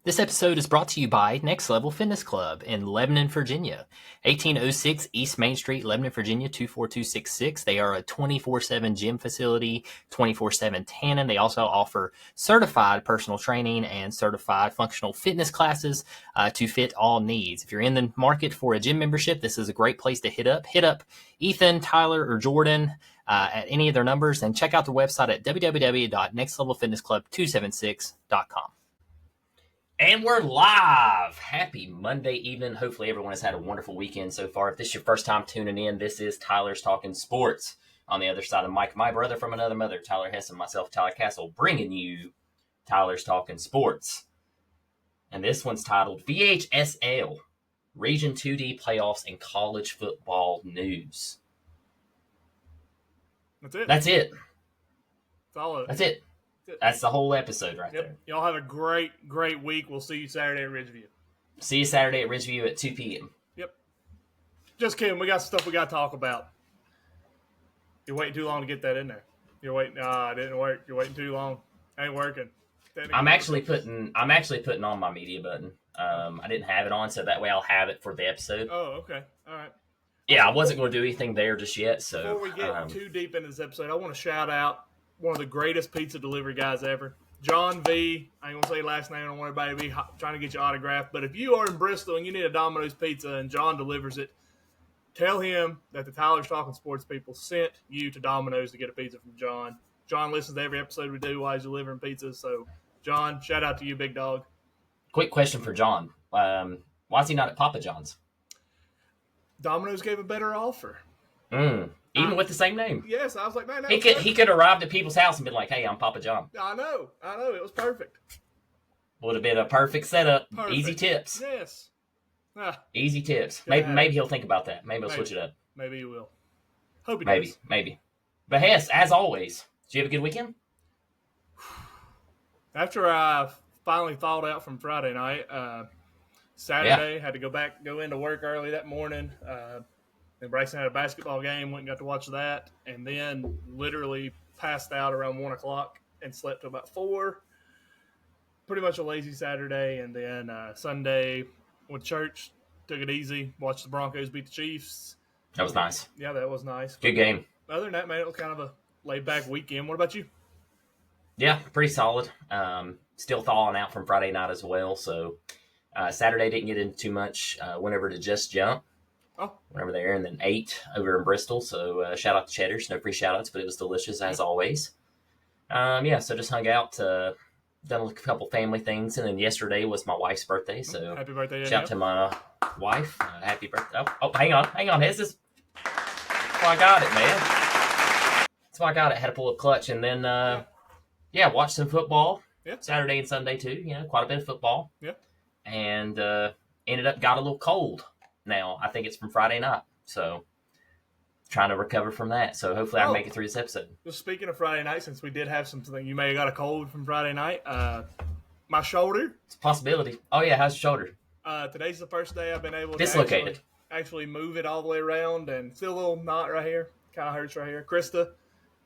This episode is brought to you by Next Level Fitness Club in Lebanon, Virginia. 1806 East Main Street, Lebanon, Virginia, 24266. They are a 24/7 gym facility, 24/7 tanning. They also offer certified personal training and certified functional fitness classes to fit all needs. If you're in the market for a gym membership, this is a great place to hit up. Hit up Ethan, Tyler, or Jordan at any of their numbers, and check out their website at www.nextlevelfitnessclub276.com. And we're live. Happy Monday evening. Hopefully everyone has had a wonderful weekend so far. If this is your first time tuning in, this is Tyler's Talking Sports. On the other side of the mic, my brother from another mother, Tyler Hess, and myself, Tyler Castle, bringing you Tyler's Talking Sports. And this one's titled Vhsl, Region 2D Playoffs and College Football News. That's it. That's it. That's it. That's the whole episode right there. Y'all have a great week. We'll see you Saturday at Ridgeview. See you Saturday at Ridgeview at 2 p.m. Yep. Just kidding. We got stuff we got to talk about. You're waiting too long to get that in there. You're waiting. It didn't work. You're waiting too long. Ain't working. I'm actually putting on my media button. I didn't have it on, so that way I'll have it for the episode. Oh, okay. All right. Yeah, I wasn't going to do anything there just yet. So before we get too deep into this episode, I want to shout out one of the greatest pizza delivery guys ever, John V. I ain't going to say last name. I don't want everybody to be trying to get your autograph. But if you are in Bristol and you need a Domino's pizza and John delivers it, tell him that the Tyler's Talking Sports people sent you to Domino's to get a pizza from John. John listens to every episode we do while he's delivering pizzas. So, John, shout out to you, big dog. Quick question for John. Why is he not at Papa John's? Domino's gave a better offer. Even with the same name. Yes, I was like, man, he could have arrived at people's house and been like, "Hey, I'm Papa John." I know, it was perfect. Would have been a perfect setup. Perfect. Easy tips. Yes. Easy tips. Maybe he'll think about that. Maybe he'll switch it up. Maybe he will. Hope he does. Maybe. But Hess, as always, did you have a good weekend? After I finally thawed out from Friday night, Saturday had to go into work early that morning. And Bryson had a basketball game, went and got to watch that, and then literally passed out around 1 o'clock and slept till about 4. Pretty much a lazy Saturday, and then Sunday went to church, took it easy, watched the Broncos beat the Chiefs. That was nice. Yeah, that was nice. Good game. Other than that, man, it was kind of a laid-back weekend. What about you? Yeah, pretty solid. Still thawing out from Friday night as well, so Saturday didn't get into too much. Went over to Just Jump. Went over there and then ate over in Bristol. So shout out to Cheddar's. No free shout outs, but it was delicious as always. So just hung out, done a couple family things. And then yesterday was my wife's birthday. So happy birthday. Shout out to my wife. Happy birthday. Oh, hang on. That's why I got it, man. That's why I got it. Had to pull a clutch. And then, watched some football. Yeah. Saturday and Sunday too. Quite a bit of football. Yeah. And ended up got a little cold. Now, I think it's from Friday night, so trying to recover from that. So hopefully I can make it through this episode. Just speaking of Friday night, since we did have something, you may have got a cold from Friday night. My shoulder. It's a possibility. Oh, yeah, how's your shoulder? Today's the first day I've been able to actually move it all the way around, and still a little knot right here. Kind of hurts right here. Krista,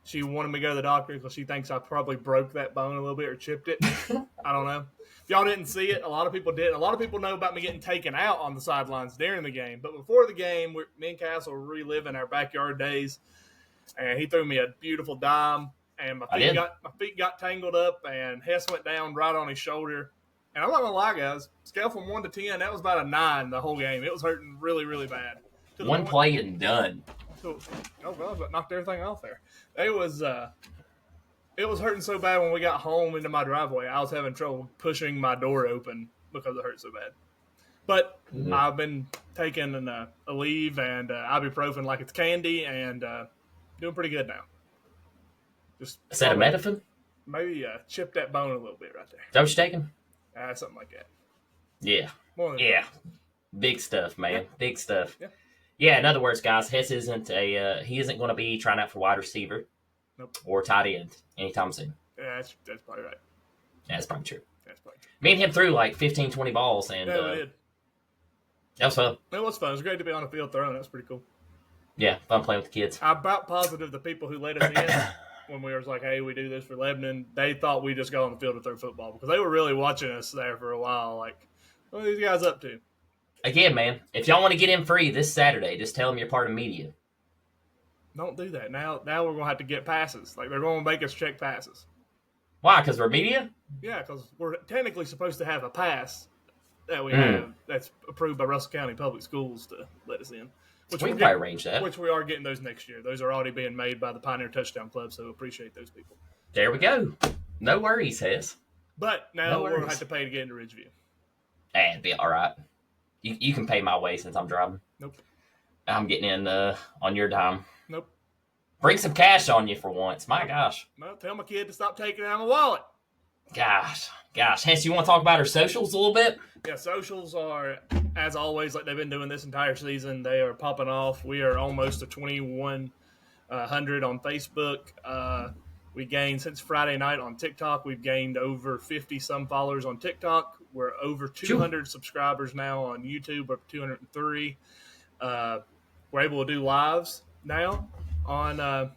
she wanted me to go to the doctor because she thinks I probably broke that bone a little bit or chipped it. I don't know. If y'all didn't see it, a lot of people did. A lot of people know about me getting taken out on the sidelines during the game. But before the game, me and Castle were reliving our backyard days. And he threw me a beautiful dime. And my feet got tangled up. And Hess went down right on his shoulder. And I'm not going to lie, guys. Scale from 1 to 10, that was about a 9 the whole game. It was hurting really, really bad. One play and done. Oh, God, but knocked everything off there. It was hurting so bad when we got home into my driveway. I was having trouble pushing my door open because it hurt so bad. But I've been taking a leave and ibuprofen like it's candy and doing pretty good now. Just acetaminophen? Maybe chip that bone a little bit right there. Is that what you're taking? Something like that. Yeah. Big stuff, man. Yeah. Big stuff. Yeah. Yeah, in other words, guys, Hess isn't he isn't going to be trying out for wide receiver. Nope. Or tight end anytime soon. Yeah, that's probably right. Yeah, that's probably true. That's probably true. Me and him threw like 15, 20 balls. And, yeah, we did. That was fun. It was fun. It was great to be on the field throwing. That was pretty cool. Yeah, fun playing with the kids. I'm about positive the people who let us in when we were like, hey, we do this for Lebanon, they thought we just got on the field to throw football because they were really watching us there for a while. Like, what are these guys up to? Again, man, if y'all want to get in free this Saturday, just tell them you're part of media. Don't do that. Now we're going to have to get passes. Like, they're going to make us check passes. Why? Because we're media? Yeah, because we're technically supposed to have a pass that we have that's approved by Russell County Public Schools to let us in. Which we can probably arrange that. Which we are getting those next year. Those are already being made by the Pioneer Touchdown Club, so appreciate those people. There we go. No worries, Hez. But now we're going to have to pay to get into Ridgeview. It'd be all right. You can pay my way since I'm driving. Nope. I'm getting in on your dime. Nope. Bring some cash on you for once. My gosh. Well, tell my kid to stop taking it out of my wallet. Gosh. Hence, you want to talk about our socials a little bit? Yeah, socials are, as always, like they've been doing this entire season. They are popping off. We are almost to 2,100 on Facebook. We gained, since Friday night on TikTok, we've gained over 50-some followers on TikTok. We're over 200 subscribers now on YouTube, up 203. We're able to do lives now on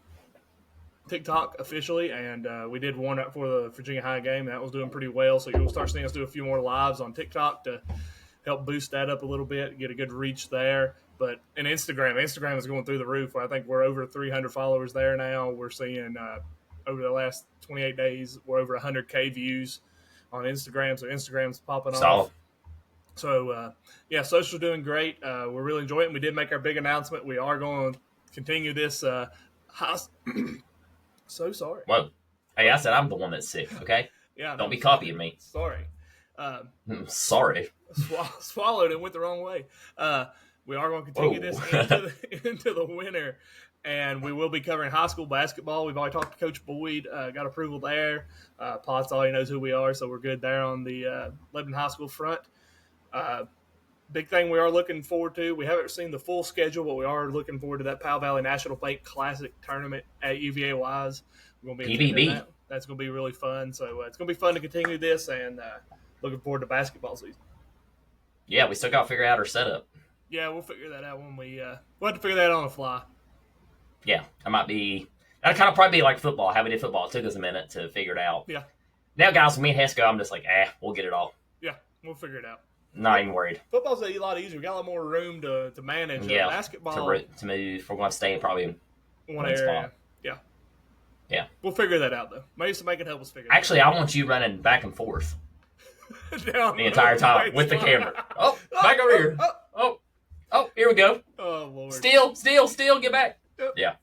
TikTok officially, and we did one up for the Virginia High game, and that was doing pretty well. So you'll start seeing us do a few more lives on TikTok to help boost that up a little bit, get a good reach there. But in Instagram is going through the roof. I think we're over 300 followers there now. We're seeing over the last 28 days, we're over 100K views on Instagram. So Instagram's popping off. So, social's doing great. We're really enjoying it. We did make our big announcement. We are going to continue this so sorry. Well, hey, I said I'm the one that's sick, okay? Yeah. Don't be copying me. Sorry. Sorry. Swallowed and went the wrong way. We are going to continue this into the winter, and we will be covering high school basketball. We've already talked to Coach Boyd, got approval there. Potts already knows who we are, so we're good there on the Lebanon High School front. Big thing we are looking forward to. We haven't seen the full schedule, but we are looking forward to that Powell Valley National Bank Classic tournament at UVA Wise. We're going to be PVB. that. That's going to be really fun. So it's going to be fun to continue this, and looking forward to basketball season. Yeah, we still got to figure out our setup. Yeah, we'll figure that out when we'll have to figure that out on the fly. Yeah, that'll kind of probably be like football, how we did football. It took us a minute to figure it out. Yeah. Now, guys, when me and Hess go, I'm just like, we'll get it all. Yeah, we'll figure it out. Not even worried. Football's a lot easier. We got a lot more room to manage. Yeah, basketball to move. We're going to stay in probably one area. Spot. Yeah. We'll figure that out, though. Maybe somebody can help us figure it out. Actually, I want you running back and forth the entire time with the camera. Oh, back over here. Oh, here we go. Oh, Lord. Still, get back. Yep. Yeah.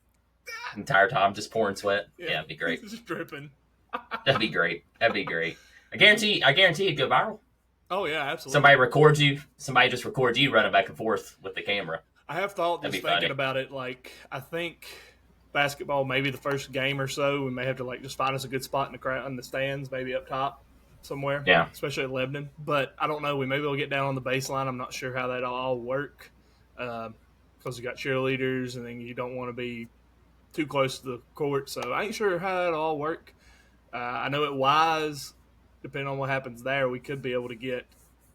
Entire time, just pouring sweat. Yeah, it'd be great. Just dripping. That'd be great. I guarantee it'd go viral. Oh, yeah, absolutely. Somebody just records you running back and forth with the camera. I have thought, just thinking about it, like, I think basketball, maybe the first game or so, we may have to, like, just find us a good spot in the crowd, in the stands, maybe up top somewhere. Yeah. Especially at Lebanon. But I don't know. We maybe will get down on the baseline. I'm not sure how that'll all work because you got cheerleaders, and then you don't want to be too close to the court. So I ain't sure how that'll all work. I know at Wise, depending on what happens there, we could be able to get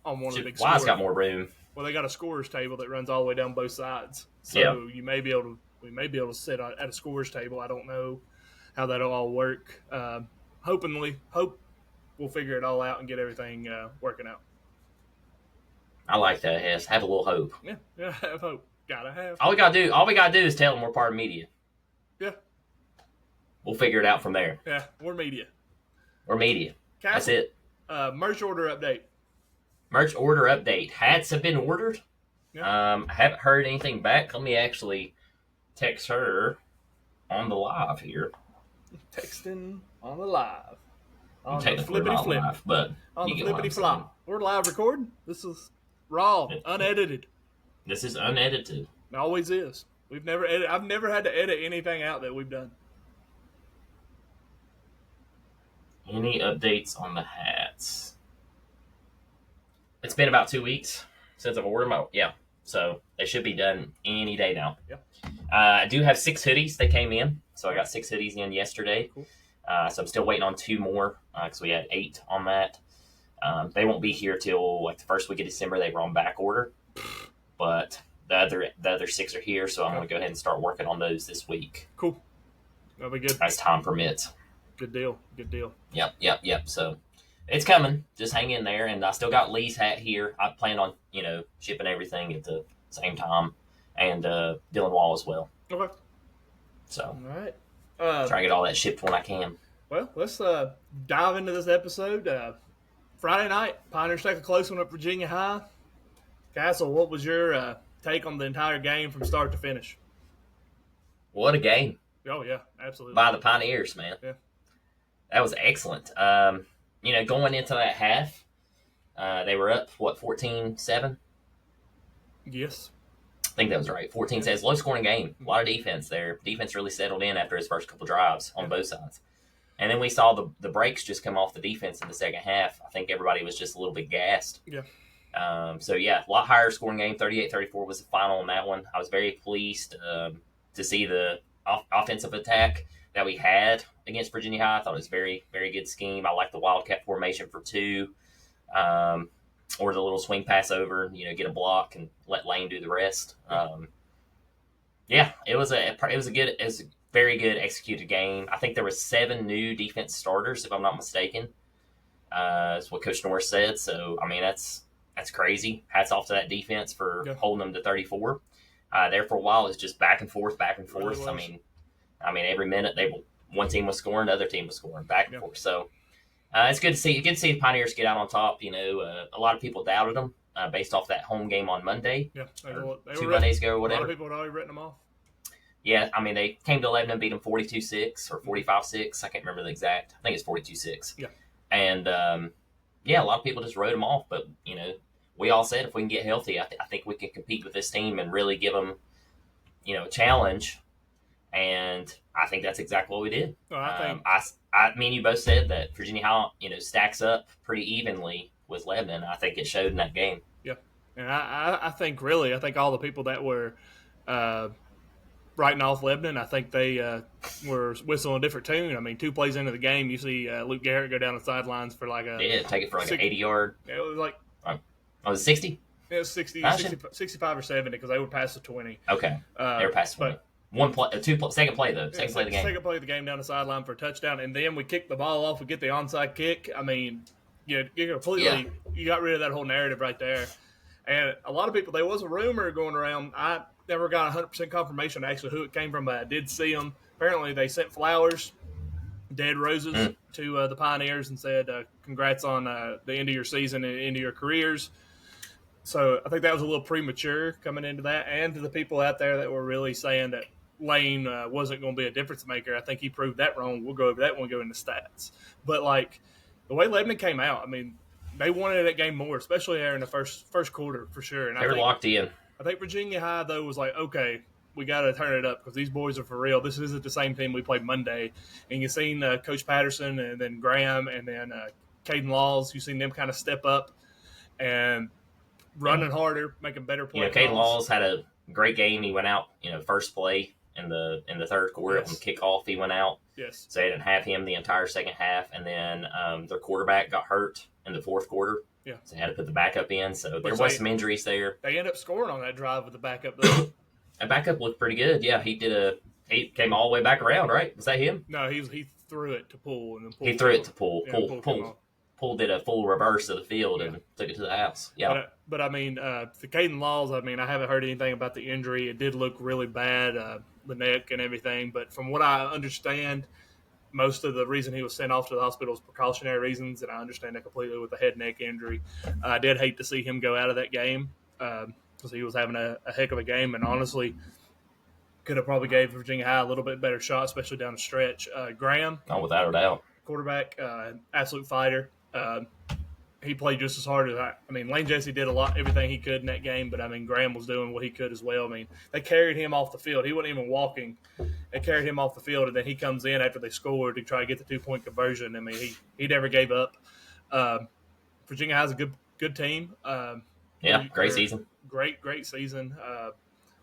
on one of the big scores. Wise got more room. Well, they got a scorer's table that runs all the way down both sides. So we may be able to sit at a scorer's table. I don't know how that'll all work. Hope we'll figure it all out and get everything working out. I like that, Hess. Have a little hope. Yeah, have hope. Gotta have. All we gotta do is tell them we're part of media. Yeah. We'll figure it out from there. Yeah, we're media. That's it. Merch order update. Hats have been ordered. Yeah. I haven't heard anything back. Let me actually text her on the live here. Texting on the live. On the flippity flip. Live, but on the flippity flop. We're live recording. This is raw, unedited. This is unedited. It always is. We've never edited. I've never had to edit anything out that we've done. Any updates on the hats? It's been about 2 weeks since I've ordered them. Yeah, so they should be done any day now. Yeah. I do have 6 hoodies that came in, so I got 6 hoodies in yesterday. Cool. So I'm still waiting on 2 more because we had 8 on that. They won't be here till like the first week of December. They were on back order, but the other 6 are here, so I'm going to go ahead and start working on those this week. Cool. That'll be good. as time permits. Good deal. Good deal. Yep. So it's coming. Just hang in there. And I still got Lee's hat here. I plan on, shipping everything at the same time. And Dylan Wall as well. Okay. So, All right. try to get all that shipped when I can. Well, let's dive into this episode. Friday night, Pioneers take a close one at Virginia High. Castle, what was your take on the entire game from start to finish? What a game. Oh, yeah, absolutely. By the Pioneers, man. Yeah. That was excellent. Going into that half, they were up, 14-7? Yes. I think that was right. 14-7. It's a low-scoring game. A lot of defense there. Defense really settled in after his first couple drives on both sides. And then we saw the breaks just come off the defense in the second half. I think everybody was just a little bit gassed. Yeah. A lot higher scoring game. 38-34 was the final on that one. I was very pleased to see the offensive attack that we had against Virginia High. I thought it was very, very good scheme. I like the Wildcat formation for 2, or the little swing pass over, get a block and let Lane do the rest. It was a very good executed game. I think there were 7 new defense starters, if I'm not mistaken. That's what Coach Norris said. So, I mean, that's crazy. Hats off to that defense for holding them to 34. There for a while, it's just back and forth. Really, I mean, every minute one team was scoring, the other team was scoring, back and forth. So it's good to see. Good to see the Pioneers get out on top. A lot of people doubted them based off that home game on Monday. Yeah, they were 2 Mondays ago or whatever. A lot of people had already written them off. Yeah, I mean, they came to Lebanon and beat them 42-6 or 45-6. I can't remember the exact. I think it's 42-6. Yeah. And, a lot of people just wrote them off. But, we all said if we can get healthy, I think we can compete with this team and really give them, a challenge. And I think that's exactly what we did. Well, I think you both said that Virginia High, stacks up pretty evenly with Lebanon. I think it showed in that game. Yeah, and I think all the people that were writing off Lebanon, I think they were whistling a different tune. I mean, 2 plays into the game, you see Luke Garrett go down the sidelines for take it for an 80-yard. It was like, was it 60? It was 65 or 70 because they were past the 20. Okay, they were past the 20. Second play though. Second play of the game. Second play of the game down the sideline for a touchdown, and then we kick the ball off. We get the onside kick. I mean, you completely you got rid of that whole narrative right there. And a lot of people, there was a rumor going around. I never got 100% confirmation actually who it came from, but I did see them. Apparently, they sent flowers, dead roses to the Pioneers and said, "Congrats on the end of your season and end of your careers." So I think that was a little premature coming into that, and to the people out there that were really saying that Lane wasn't going to be a difference maker. I think he proved that wrong. We'll go over that when we go into stats. But, the way Lebanon came out, I mean, they wanted that game more, especially there in the first quarter for sure. And they were locked in. I think Virginia High, though, was like, okay, we got to turn it up because these boys are for real. This isn't the same team we played Monday. And you've seen Coach Patterson and then Graham and then Caden Laws. You've seen them kind of step up and running harder, making better plays. Caden Laws had a great game. He went out, first play in the third quarter. On kickoff, he went out. Yes. So they didn't have him the entire second half. And then their quarterback got hurt in the fourth quarter. Yeah. So they had to put the backup in. So there was some injuries there. They ended up scoring on that drive with the backup, though. That backup looked pretty good. Yeah, he came all the way back around, right? Was that him? No, he threw it to pull. And then he threw it to pull. Pull did a full reverse of the field and took it to the house. Yeah. But I mean, for Caden Laws, I mean, I haven't heard anything about the injury. It did look really bad, the neck and everything. But from what I understand, most of the reason he was sent off to the hospital was precautionary reasons, and I understand that completely with the head neck injury. I did hate to see him go out of that game because he was having a heck of a game, and honestly could have probably gave Virginia High a little bit better shot, especially down the stretch. Graham, without a doubt, quarterback, absolute fighter. He played just as hard as Lane Jesse did everything he could in that game, but Graham was doing what he could as well. I mean, they carried him off the field. He wasn't even walking. They carried him off the field, and then he comes in after they scored to try to get the 2-point conversion. I mean, he never gave up. Virginia has a good team. Great season. Great season.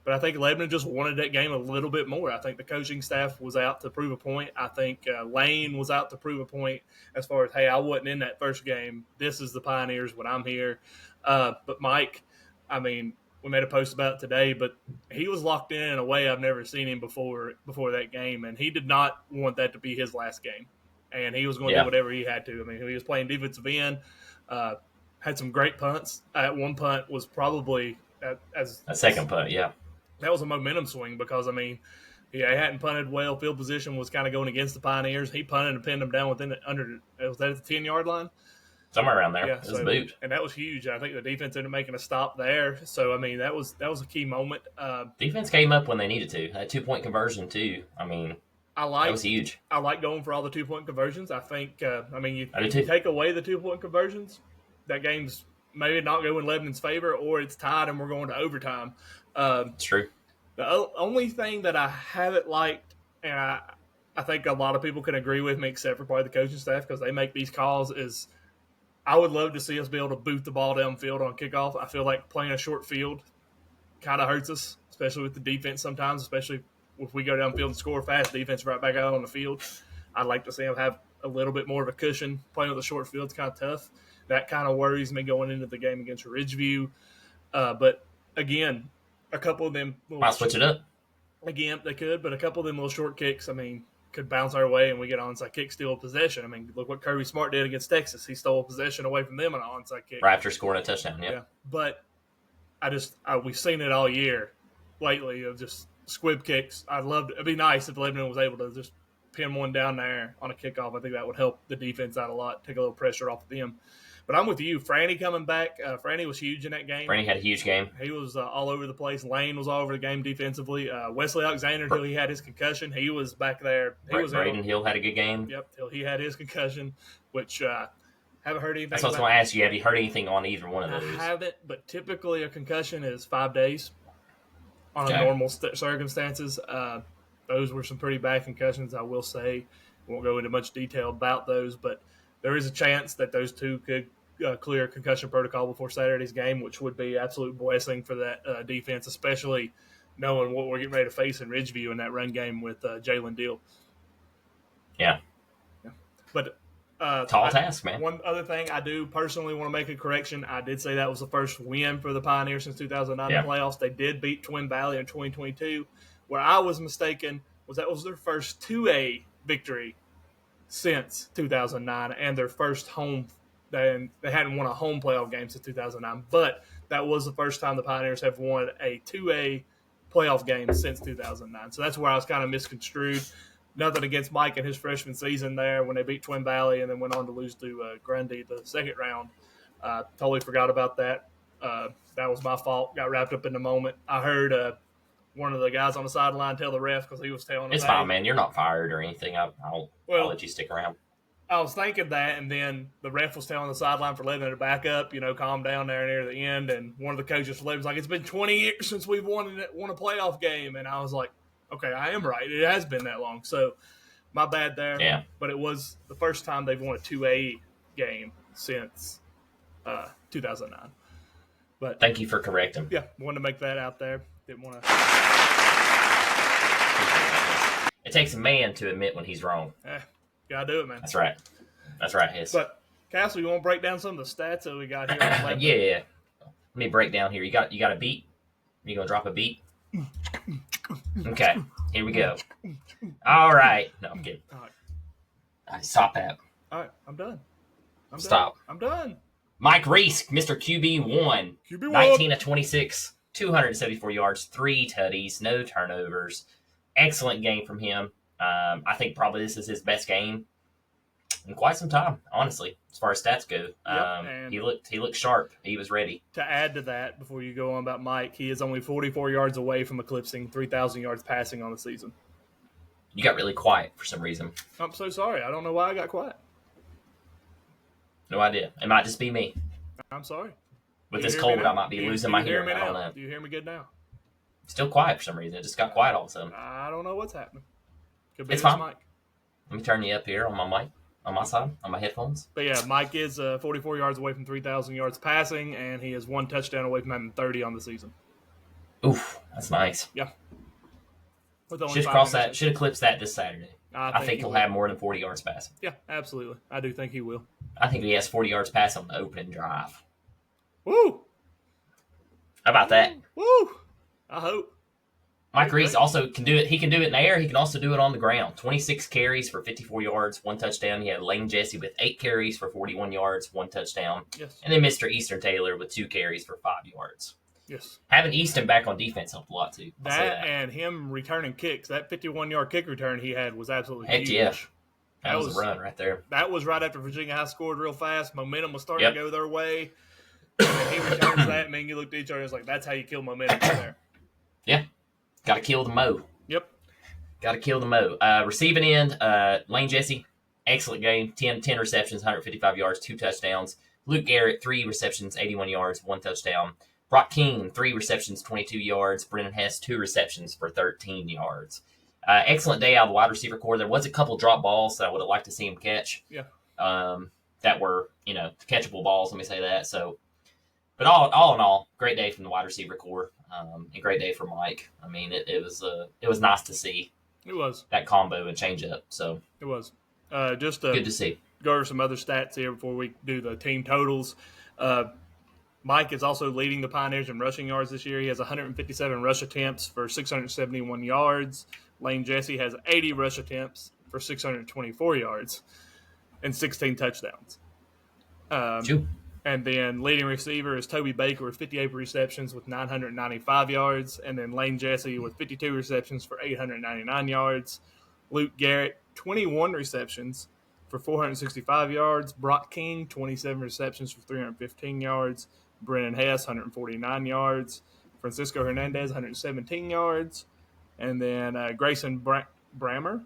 But I think Lebanon just wanted that game a little bit more. I think the coaching staff was out to prove a point. I think Lane was out to prove a point as far as, hey, I wasn't in that first game. This is the Pioneers when I'm here. But Mike, I mean, we made a post about it today, but he was locked in a way I've never seen him before that game, and he did not want that to be his last game, and he was going to do whatever he had to. I mean, he was playing defensive end, had some great punts. At one punt was probably as a second punt, yeah. That was a momentum swing because, I mean, he hadn't punted well. Field position was kind of going against the Pioneers. He punted and pinned them down was that at the 10-yard line? Somewhere around there. Yeah, it was a boot. And that was huge. I think the defense ended up making a stop there. So, I mean, that was a key moment. Defense came up when they needed to. That 2-point conversion, too. I mean, that was huge. I like going for all the 2-point conversions. I think, you do too. Take away the 2-point conversions, that game's maybe not go in Lebanon's favor, or it's tied and we're going to overtime. It's true. The only thing that I haven't liked, and I think a lot of people can agree with me except for probably the coaching staff because they make these calls, is I would love to see us be able to boot the ball downfield on kickoff. I feel like playing a short field kind of hurts us, especially with the defense sometimes, especially if we go downfield and score fast, defense right back out on the field. I'd like to see them have a little bit more of a cushion. Playing with a short field is kind of tough. That kind of worries me going into the game against Ridgeview. But, again, a couple of them might switch it up. Again, they could, but a couple of them little short kicks, I mean, could bounce our way and we get an onside kick, steal a possession. I mean, look what Kirby Smart did against Texas. He stole a possession away from them on an onside kick. Right after scoring a touchdown, yeah. But we've seen it all year lately of just squib kicks. It'd be nice if Lebanon was able to just pin one down there on a kickoff. I think that would help the defense out a lot, take a little pressure off of them. But I'm with you. Franny coming back. Franny was huge in that game. Franny had a huge game. He was all over the place. Lane was all over the game defensively. Wesley Alexander, until he had his concussion, he was back there. Braden Hill had a good game. Yep, till he had his concussion, which haven't heard anything That's what I was going to ask you. Have you heard anything on either one of those? I haven't, but typically a concussion is 5 days on normal circumstances. Those were some pretty bad concussions, I will say. Won't go into much detail about those, but there is a chance that those two could clear concussion protocol before Saturday's game, which would be absolute blessing for that defense, especially knowing what we're getting ready to face in Ridgeview in that run game with Jalen Deal. Yeah. But tall task, man. One other thing I do personally want to make a correction. I did say that was the first win for the Pioneers since 2009 in the playoffs. They did beat Twin Valley in 2022. Where I was mistaken was that was their first 2A victory since 2009 and their first home. They hadn't won a home playoff game since 2009, but that was the first time the Pioneers have won a 2A playoff game since 2009. So that's where I was kind of misconstrued. Nothing against Mike in his freshman season there when they beat Twin Valley and then went on to lose to Grundy the second round. Totally forgot about that. That was my fault. Got wrapped up in the moment. I heard one of the guys on the sideline tell the ref because he was telling him. It's fine, man. You're not fired or anything. I'll let you stick around. I was thinking that, and then the ref was telling the sideline for Lebanon to back up, calm down there near the end. And one of the coaches for Lebanon was like, "It's been 20 years since we've won a playoff game." And I was like, "Okay, I am right. It has been that long." So, my bad there. Yeah. But it was the first time they've won a 2A game since 2009. But thank you for correcting. Yeah, wanted to make that out there. Didn't want to. It takes a man to admit when he's wrong. Gotta do it, man. That's right. That's right, Hiss. But Castle, you want to break down some of the stats that we got here? Yeah. Let me break down here. You got a beat? You gonna drop a beat? Okay. Here we go. All right. No, I'm kidding. All right. Stop that. All right. I'm done. Stop. I'm done. Mike Reese, Mr. QB1. 19 of 26, 274 yards, 3 tutties, no turnovers. Excellent game from him. I think probably this is his best game in quite some time, honestly, as far as stats go. He looked sharp. He was ready. To add to that, before you go on about Mike, he is only 44 yards away from eclipsing 3,000 yards passing on the season. You got really quiet for some reason. I'm so sorry. I don't know why I got quiet. No idea. It might just be me. I'm sorry. With this cold, I might be losing my hearing. I don't know. Do you hear me good now? Still quiet for some reason. It just got quiet all of a sudden. I don't know what's happening. Could be it's fine. Mike. Let me turn you up here on my mic, on my side, on my headphones. But yeah, Mike is 44 yards away from 3,000 yards passing, and he is 1 touchdown away from having 30 on the season. Oof, that's nice. Yeah. Should eclipse that this Saturday. I think he'll have more than 40 yards passing. Yeah, absolutely. I do think he will. I think he has 40 yards passing on the opening drive. Woo! How about that? Woo! I hope. Mike Reese Great. also can do it. He can do it in the air. He can also do it on the ground. 26 carries for 54 yards, 1 touchdown. He had Lane Jesse with 8 carries for 41 yards, 1 touchdown. Yes. And then Mr. Easton Taylor with 2 carries for 5 yards. Yes. Having Easton back on defense helped a lot, too. That and him returning kicks. That 51-yard kick return he had was absolutely Heck huge. yeah. That was a run right there. That was right after Virginia High scored real fast. Momentum was starting Yep. to go their way. And then he returns that, and me and you looked at each other and it's like, that's how you kill momentum right there. Yeah. Got to kill the Mo. Yep. Got to kill the Mo. Receiving end, Lane Jesse, excellent game. 10 receptions, 155 yards, 2 touchdowns. Luke Garrett, 3 receptions, 81 yards, 1 touchdown. Brock King, 3 receptions, 22 yards. Brennan Hess, 2 receptions for 13 yards. Excellent day out of the wide receiver core. There was a couple drop balls that I would have liked to see him catch. Yeah. That were, catchable balls, let me say that. So, but all in all, great day from the wide receiver core, and great day for Mike. I mean, it was nice to see. It was that combo and change up. So it was just good to see. Go over some other stats here before we do the team totals. Mike is also leading the Pioneers in rushing yards this year. He has 157 rush attempts for 671 yards. Lane Jesse has 80 rush attempts for 624 yards and 16 touchdowns. And then leading receiver is Toby Baker with 58 receptions with 995 yards. And then Lane Jesse with 52 receptions for 899 yards. Luke Garrett, 21 receptions for 465 yards. Brock King, 27 receptions for 315 yards. Brennan Hess, 149 yards. Francisco Hernandez, 117 yards. And then Grayson Brammer,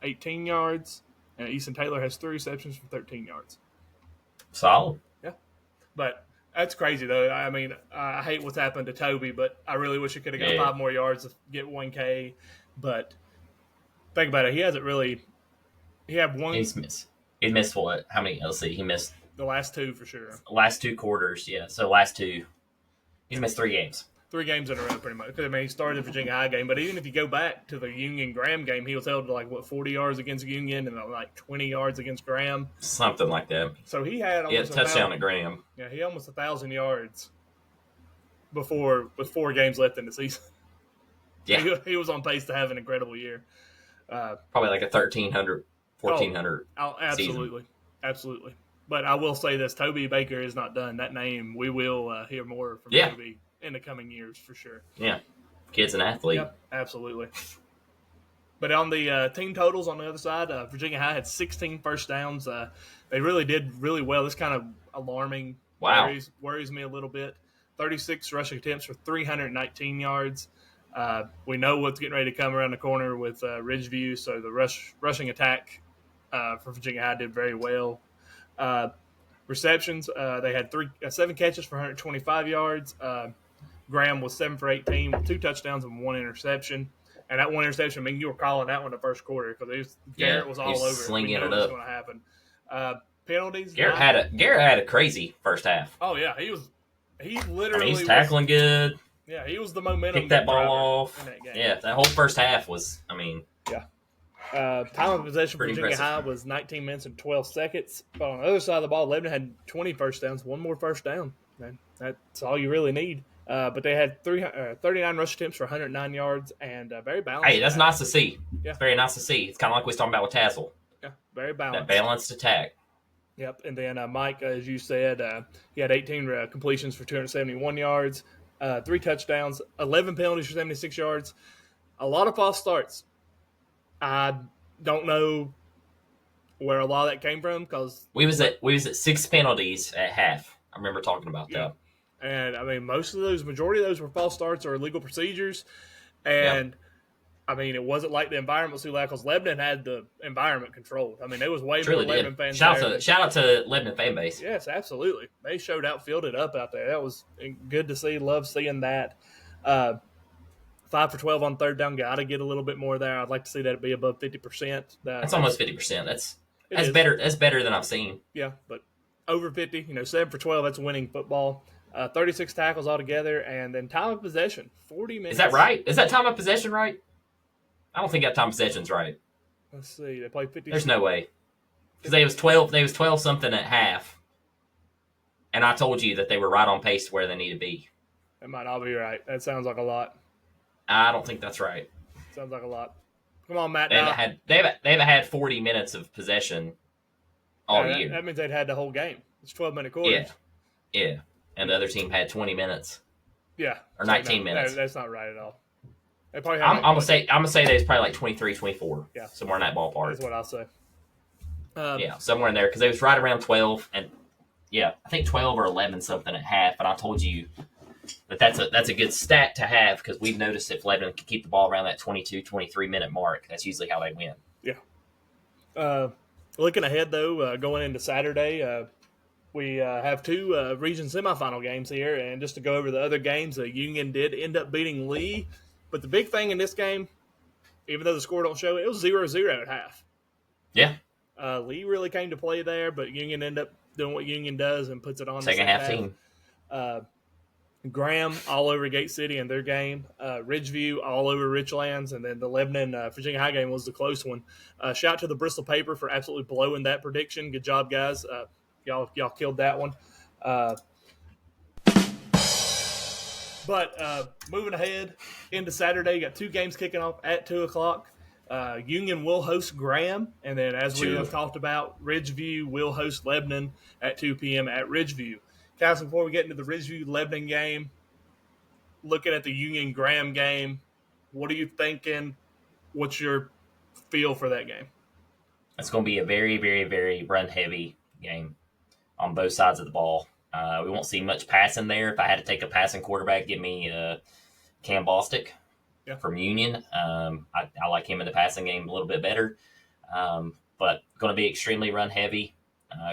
18 yards. And Easton Taylor has 3 receptions for 13 yards. Solid. Yeah. But that's crazy, though. I mean, I hate what's happened to Toby, but I really wish he could have got 5 more yards to get 1K. But think about it. He hasn't really – he had one – He's missed what? How many? Let's see. He missed – the last 2 for sure. Last 2 quarters, yeah. So last 2. He's missed 3 games. 3 games in a row, pretty much. Because, I mean, he started the Virginia High game, but even if you go back to the Union-Graham game, he was held to, 40 yards against Union and, 20 yards against Graham. Something like that. So he had almost a touchdown at Graham. Yeah, he almost 1,000 yards with 4 games left in the season. Yeah. He was on pace to have an incredible year. Probably like a 1,300, 1,400 absolutely. season. Absolutely. But I will say this, Toby Baker is not done. That name, we will hear more from Toby in the coming years for sure. Yeah. Kid's an athlete. Yep, absolutely. But on the team totals on the other side, Virginia High had 16 first downs. They really did really well. This kind of alarming. Wow. Worries me a little bit. 36 rushing attempts for 319 yards. We know what's getting ready to come around the corner with Ridgeview, so the rushing attack for Virginia High did very well. Receptions, they had 7 catches for 125 yards. Graham was 7 for 18 with 2 touchdowns and 1 interception. And that 1 interception, I mean, you were calling that one the first quarter because Garrett was all over it. Slinging it up. What was going to happen. Penalties. Garrett had a crazy first half. Oh yeah, he literally. He's tackling good. Yeah, he was the momentum. Picked that ball off. In that game. Yeah, that whole first half was. Yeah. Time of possession for Virginia High was 19 minutes and 12 seconds. But on the other side of the ball, Lebanon had 20 first downs, 1 more first down. And that's all you really need. But they had 39 rush attempts for 109 yards and very balanced. Hey, that's nice to see. Yeah. It's very nice to see. It's kind of like we was talking about with Tassel. Yeah, very balanced. That balanced attack. Yep. And then Mike, as you said, he had 18 completions for 271 yards, 3 touchdowns, 11 penalties for 76 yards, a lot of false starts. I don't know where a lot of that came from because we was at 6 penalties at half. I remember talking about that. And I mean, majority of those were false starts or illegal procedures. And I mean, it wasn't like the environment was too loud because Lebanon had the environment controlled. I mean, there was way more Lebanon fans. Shout out to Lebanon fan base. Yes, absolutely. They showed out, filled it up out there. That was good to see. Love seeing that. 5 for 12 on third down. Got to get a little bit more there. I'd like to see that be above 50%. That's almost 50%. That's better. That's better than I've seen. Yeah, but over 50. 7 for 12. That's winning football. 36 tackles altogether, and then time of possession 40 minutes. Is that right? Is that time of possession right? I don't think that time of possession's right. Let's see. They played 50. There's no way because they was 12. They was 12 something at half, and I told you that they were right on pace to where they need to be. That might not be right. That sounds like a lot. I don't think that's right. Sounds like a lot. Come on, Matt. They haven't had 40 minutes of possession all year. That means they'd had the whole game. It's 12-minute quarters. Yeah. And the other team had 20 minutes. Yeah. Or 19 minutes. That's not right at all. They probably I'm gonna say that it's probably like 23, 24. Yeah. Somewhere in that ballpark. That's what I'll say. Somewhere in there, because it was right around 12, and I think 12 or 11 something at half. And I told you that that's a good stat to have, because we've noticed if Lebanon can keep the ball around that 22, 23 minute mark, that's usually how they win. Yeah. Looking ahead though, going into Saturday, we have two region semifinal games here, and just to go over the other games, Union did end up beating Lee, but the big thing in this game, even though the score don't show it, was 0-0 at half. Yeah. Lee really came to play there, but Union ended up doing what Union does and puts it on second half team. Graham all over Gate City in their game. Ridgeview all over Richlands, and then the Lebanon Virginia High game was the close one. Shout out to the Bristol paper for absolutely blowing that prediction. Good job, guys. Y'all killed that one. But moving ahead into Saturday, you got two games kicking off at 2:00. Union will host Graham, and then as we have talked about, Ridgeview will host Lebanon at 2 p.m. at Ridgeview. Castle, before we get into the Ridgeview-Lebanon game, looking at the Union-Graham game, what are you thinking? What's your feel for that game? It's going to be a very, very, very run-heavy game on both sides of the ball. We won't see much passing there. If I had to take a passing quarterback, give me Cam Bostic from Union. I like him in the passing game a little bit better. But going to be extremely run-heavy.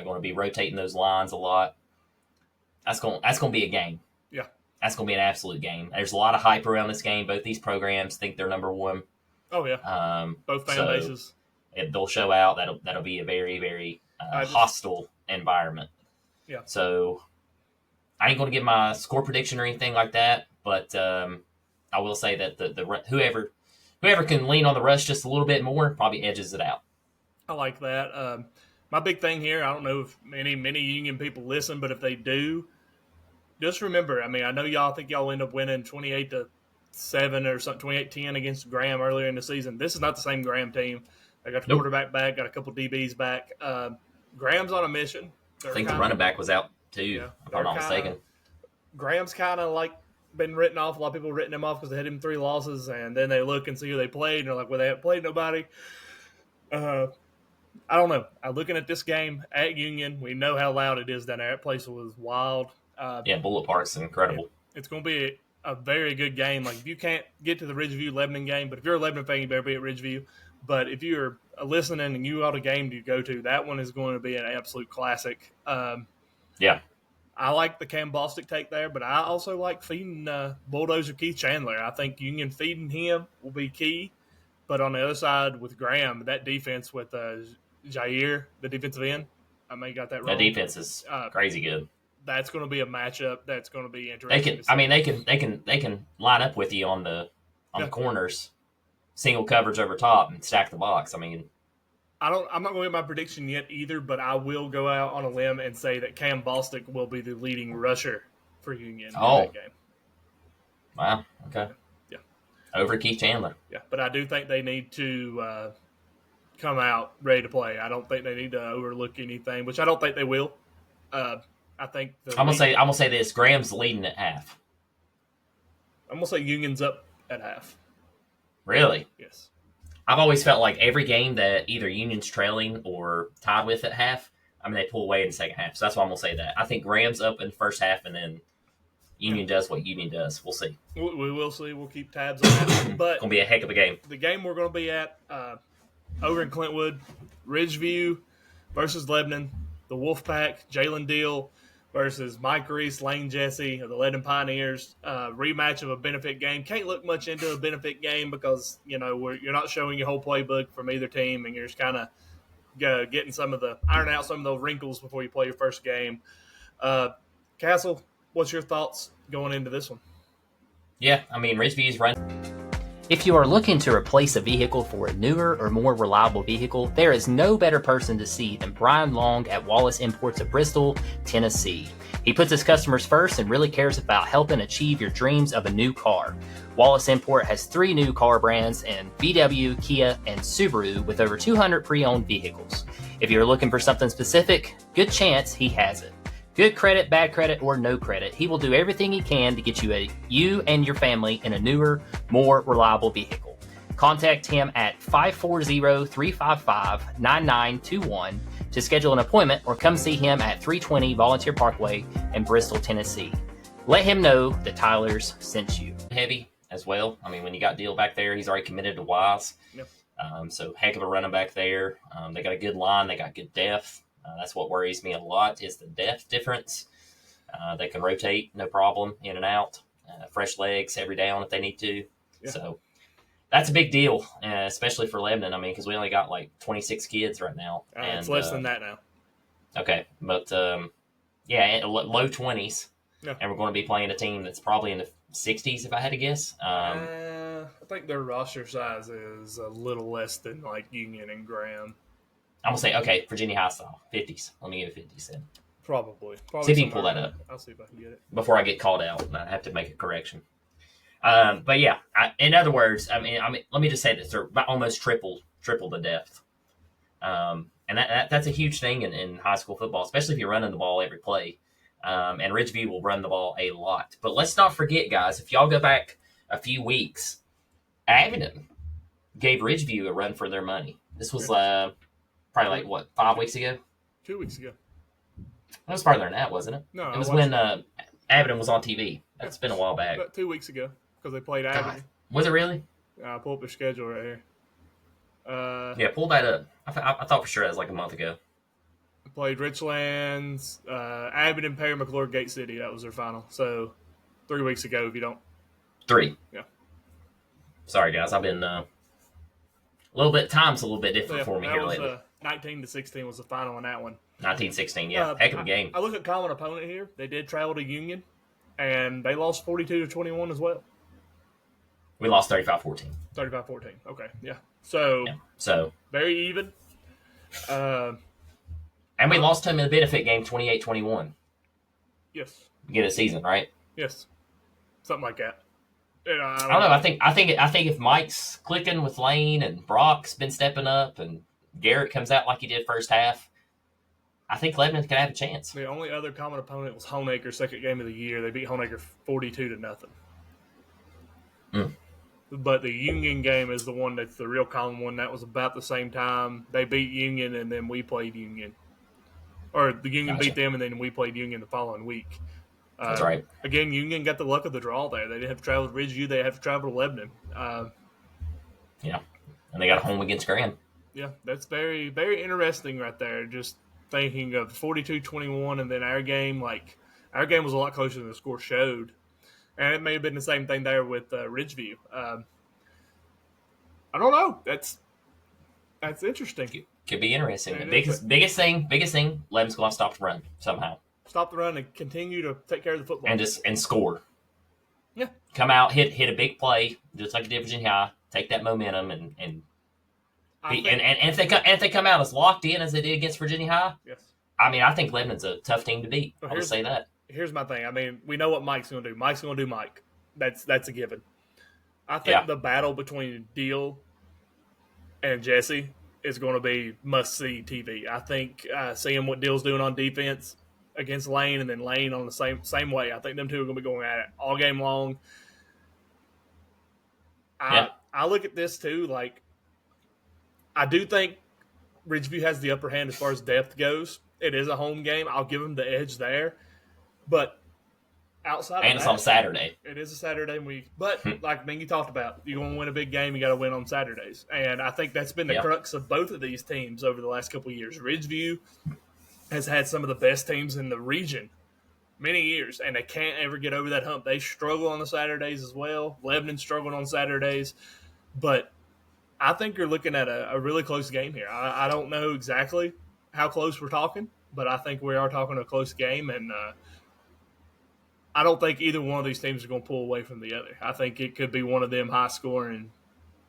Going to be rotating those lines a lot. That's going to be a game. Yeah. That's going to be an absolute game. There's a lot of hype around this game. Both these programs think they're number one. Oh, yeah. Both fan bases. They'll show out. That'll be a very, very hostile environment. Yeah. So I ain't going to give my score prediction or anything like that, but I will say that the whoever can lean on the rush just a little bit more probably edges it out. I like that. My big thing here, I don't know if many Union people listen, but if they do, just remember, I mean, I know y'all think y'all end up winning 28-7 or something, 28-10 against Graham earlier in the season. This is not the same Graham team. They got the quarterback back, got a couple DBs back. Graham's on a mission. I think the running back was out too, if I'm not mistaken. Graham's kind of like been written off. A lot of people written him off because they had him 3 losses, and then they look and see who they played, and they're like, well, they haven't played nobody. I don't know. Looking at this game at Union, we know how loud it is down there. That place was wild. Bullet Park's incredible. It's going to be a very good game. Like, if you can't get to the Ridgeview-Lebanon game, but if you're a Lebanon fan, you better be at Ridgeview. But if you're listening and you got a game to go to, that one is going to be an absolute classic. I like the Cam Bostic take there, but I also like feeding Bulldozer Keith Chandler. I think Union feeding him will be key. But on the other side with Graham, that defense with Jair, the defensive end, I may got that wrong. That defense is crazy good. That's going to be a matchup that's going to be interesting. They can line up with you on the corners, single coverage over top, and stack the box. I mean, I'm not going to get my prediction yet either, but I will go out on a limb and say that Cam Bostic will be the leading rusher for Union in that game. Wow. Okay. Yeah. Over Keith Chandler. Yeah, but I do think they need to come out ready to play. I don't think they need to overlook anything, which I don't think they will. I think I'm gonna say this: Graham's leading at half. I'm gonna say Union's up at half. Really? Yes. I've always felt like every game that either Union's trailing or tied with at half, I mean, they pull away in the second half. So that's why I'm going to say that. I think Graham's up in the first half, and then Union does what Union does. We'll see. We will see. We'll keep tabs on that. But it's going to be a heck of a game. The game we're going to be at over in Clintwood, Ridgeview versus Lebanon, the Wolfpack, Jalen Deal versus Mike Reese, Lane Jesse of the Lebanon Pioneers. Rematch of a benefit game. Can't look much into a benefit game because, you're not showing your whole playbook from either team, and you're just kind of getting ironing out some of those wrinkles before you play your first game. Castle, what's your thoughts going into this one? Yeah, I mean, Ridgeview's running. If you are looking to replace a vehicle for a newer or more reliable vehicle, there is no better person to see than Brian Long at Wallace Imports of Bristol, Tennessee. He puts his customers first and really cares about helping achieve your dreams of a new car. Wallace Import has 3 new car brands in VW, Kia, and Subaru with over 200 pre-owned vehicles. If you're looking for something specific, good chance he has it. Good credit, bad credit, or no credit, he will do everything he can to get you and your family in a newer, more reliable vehicle. Contact him at 540-355-9921 to schedule an appointment or come see him at 320 Volunteer Parkway in Bristol, Tennessee. Let him know that Tyler's sent you. Heavy as well. I mean, when you got Deal back there, he's already committed to Wise. Yep. So heck of a running back there. They got a good line. They got good depth. That's what worries me a lot is the depth difference. They can rotate, no problem, in and out. Fresh legs every down if they need to. Yeah. So that's a big deal, especially for Lebanon. I mean, because we only got like 26 kids right now. And it's less than that now. Okay, but yeah, low 20s. Yeah. And we're going to be playing a team that's probably in the 60s, if I had to guess. I think their roster size is a little less than like Union and Graham. I'm going to say, okay, Virginia High style, 50s. Let me give it 50s then. Probably. See if you can pull that up. I'll see if I can get it. Before I get called out, and I have to make a correction. But yeah, in other words, I mean, let me just say this: they're almost triple the depth, and that's a huge thing in high school football, especially if you're running the ball every play. And Ridgeview will run the ball a lot. But let's not forget, guys, if y'all go back a few weeks, Avenham gave Ridgeview a run for their money. This was probably like, what, 5 weeks ago? 2 weeks ago. That was farther than that, wasn't it? No. It was when Avenham was on TV. That's been a while back. About 2 weeks ago, because they played Avenham. Was it really? I'll pull up their schedule right here. Yeah, pull that up. I thought for sure that was like a month ago. Played Richlands, Avenham, Perry, McClure, Gate City. That was their final. So 3 weeks ago, if you don't. 3. Yeah. Sorry, guys. I've been time's a little bit different for me here lately. 19-16 was the final in that one. 19-16, yeah. Heck of a game. I look at common opponent here. They did travel to Union, and they lost 42-21 as well. We lost 35-14. 35-14. Okay, yeah. So very even. And we lost him in the benefit game 28-21. Yes. Beginning of the season, right? Yes. Something like that. I don't know. I think if Mike's clicking with Lane and Brock's been stepping up and Garrett comes out like he did first half, I think Lebanon can have a chance. The only other common opponent was Honaker, second game of the year. They beat Honaker 42-0. But the Union game is the one that's the real common one. That was about the same time. They beat Union, and then we played Union. Or the Union beat them, and then we played Union the following week. That's right. Again, Union got the luck of the draw there. They didn't have to travel to Ridgeview. They have to travel to Lebanon. Yeah, and they got a home against Grand. Yeah, that's very, very interesting right there. Just thinking of 42-21, and then our game was a lot closer than the score showed. And it may have been the same thing there with Ridgeview. I don't know. That's interesting. Could be interesting. The biggest thing, Lebanon's going to stop the run somehow. Stop the run and continue to take care of the football. And score. Yeah. Come out, hit a big play, just like you did Virginia High. Take that momentum and if they come out as locked in as they did against Virginia High. Yes. I mean, I think Lebanon's a tough team to beat. I would say that. Here's my thing. I mean, we know what Mike's going to do. Mike's going to do Mike. That's a given. I think the battle between Deal and Jesse is going to be must-see TV. I think seeing what Deal's doing on defense against Lane and then Lane on the same way, I think them two are going to be going at it all game long. I look at this too, like, I do think Ridgeview has the upper hand as far as depth goes. It is a home game. I'll give them the edge there. But outside of that, it's on Saturday. It is a Saturday week. But like you talked about, you want to win a big game, you got to win on Saturdays. And I think that's been the crux of both of these teams over the last couple of years. Ridgeview has had some of the best teams in the region many years, and they can't ever get over that hump. They struggle on the Saturdays as well. Lebanon struggled on Saturdays. But I think you're looking at a really close game here. I don't know exactly how close we're talking, but I think we are talking a close game, and I don't think either one of these teams are going to pull away from the other. I think it could be one of them high-scoring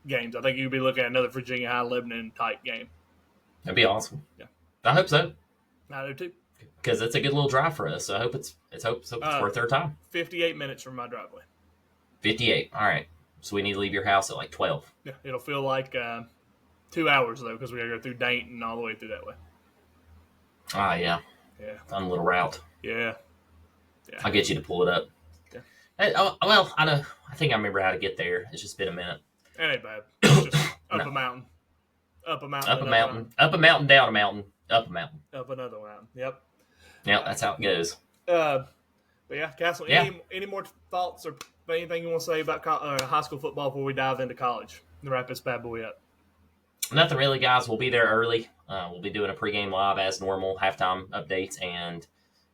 games. I think you'd be looking at another Virginia High Lebanon type game. That'd be awesome. Yeah. I hope so. I do too. Because it's a good little drive for us. So I hope it's worth our time. 58 minutes from my driveway. 58. All right. So we need to leave your house at like 12. Yeah, it'll feel like 2 hours though, because we gotta go through Dayton all the way through that way. Ah, yeah. Yeah. Fun little route. Yeah. I'll get you to pull it up. Yeah. Well, I know. I think I remember how to get there. It's just been a minute. It ain't bad. It's just up a mountain. Up a mountain. Up a mountain. Up a mountain, down a mountain. Up a mountain. Up another mountain. Yep. Yeah, that's how it goes. But yeah, Castle, Yeah. Any more thoughts or anything you want to say about high school football before we dive into college and wrap this bad boy up? Nothing really, guys. We'll be there early. We'll be doing a pregame live as normal, halftime updates, and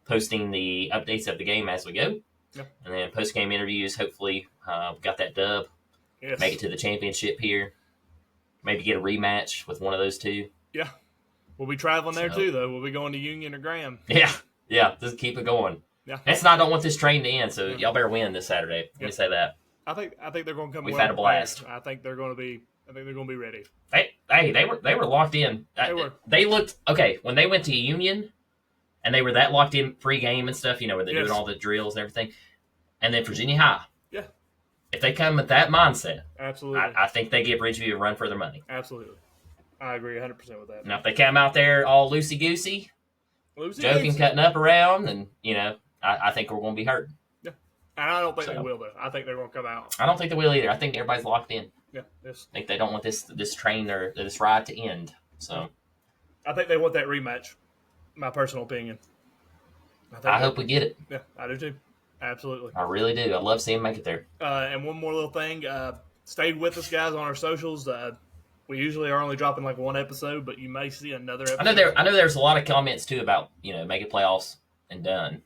posting the updates of the game as we go. Yep. And then post-game interviews. Hopefully, we got that dub. Yes. Make it to the championship here. Maybe get a rematch with one of those two. Yeah. We'll be traveling there too, though. We'll be going to Union or Graham. Yeah. Just keep it going. Yeah. That's not. I don't want this train to end, so y'all better win this Saturday. Let me say that. I think they're going to come. We've well had a blast. prepared. I think they're going to be ready. They were locked in. They looked okay when they went to Union, and they were that locked in pre-game and stuff. Where they're doing all the drills and everything. And then Virginia High. Yeah. If they come with that mindset, absolutely, I think they give Ridgeview a run for their money. Absolutely, I agree 100% with that. Now, if they come out there all loosey goosey, joking, cutting up around, and I think we're going to be hurt. Yeah, and I don't think they will though. I think they're going to come out. I don't think they will either. I think everybody's locked in. Yeah, I think they don't want this train or this ride to end. So, I think they want that rematch. My personal opinion. I hope we get it. Yeah, I do too. Absolutely. I really do. I'd love to see him make it there. And one more little thing. Stayed with us, guys, on our socials. We usually are only dropping like one episode, but you may see another episode. I know there's a lot of comments, too, about, making playoffs and done.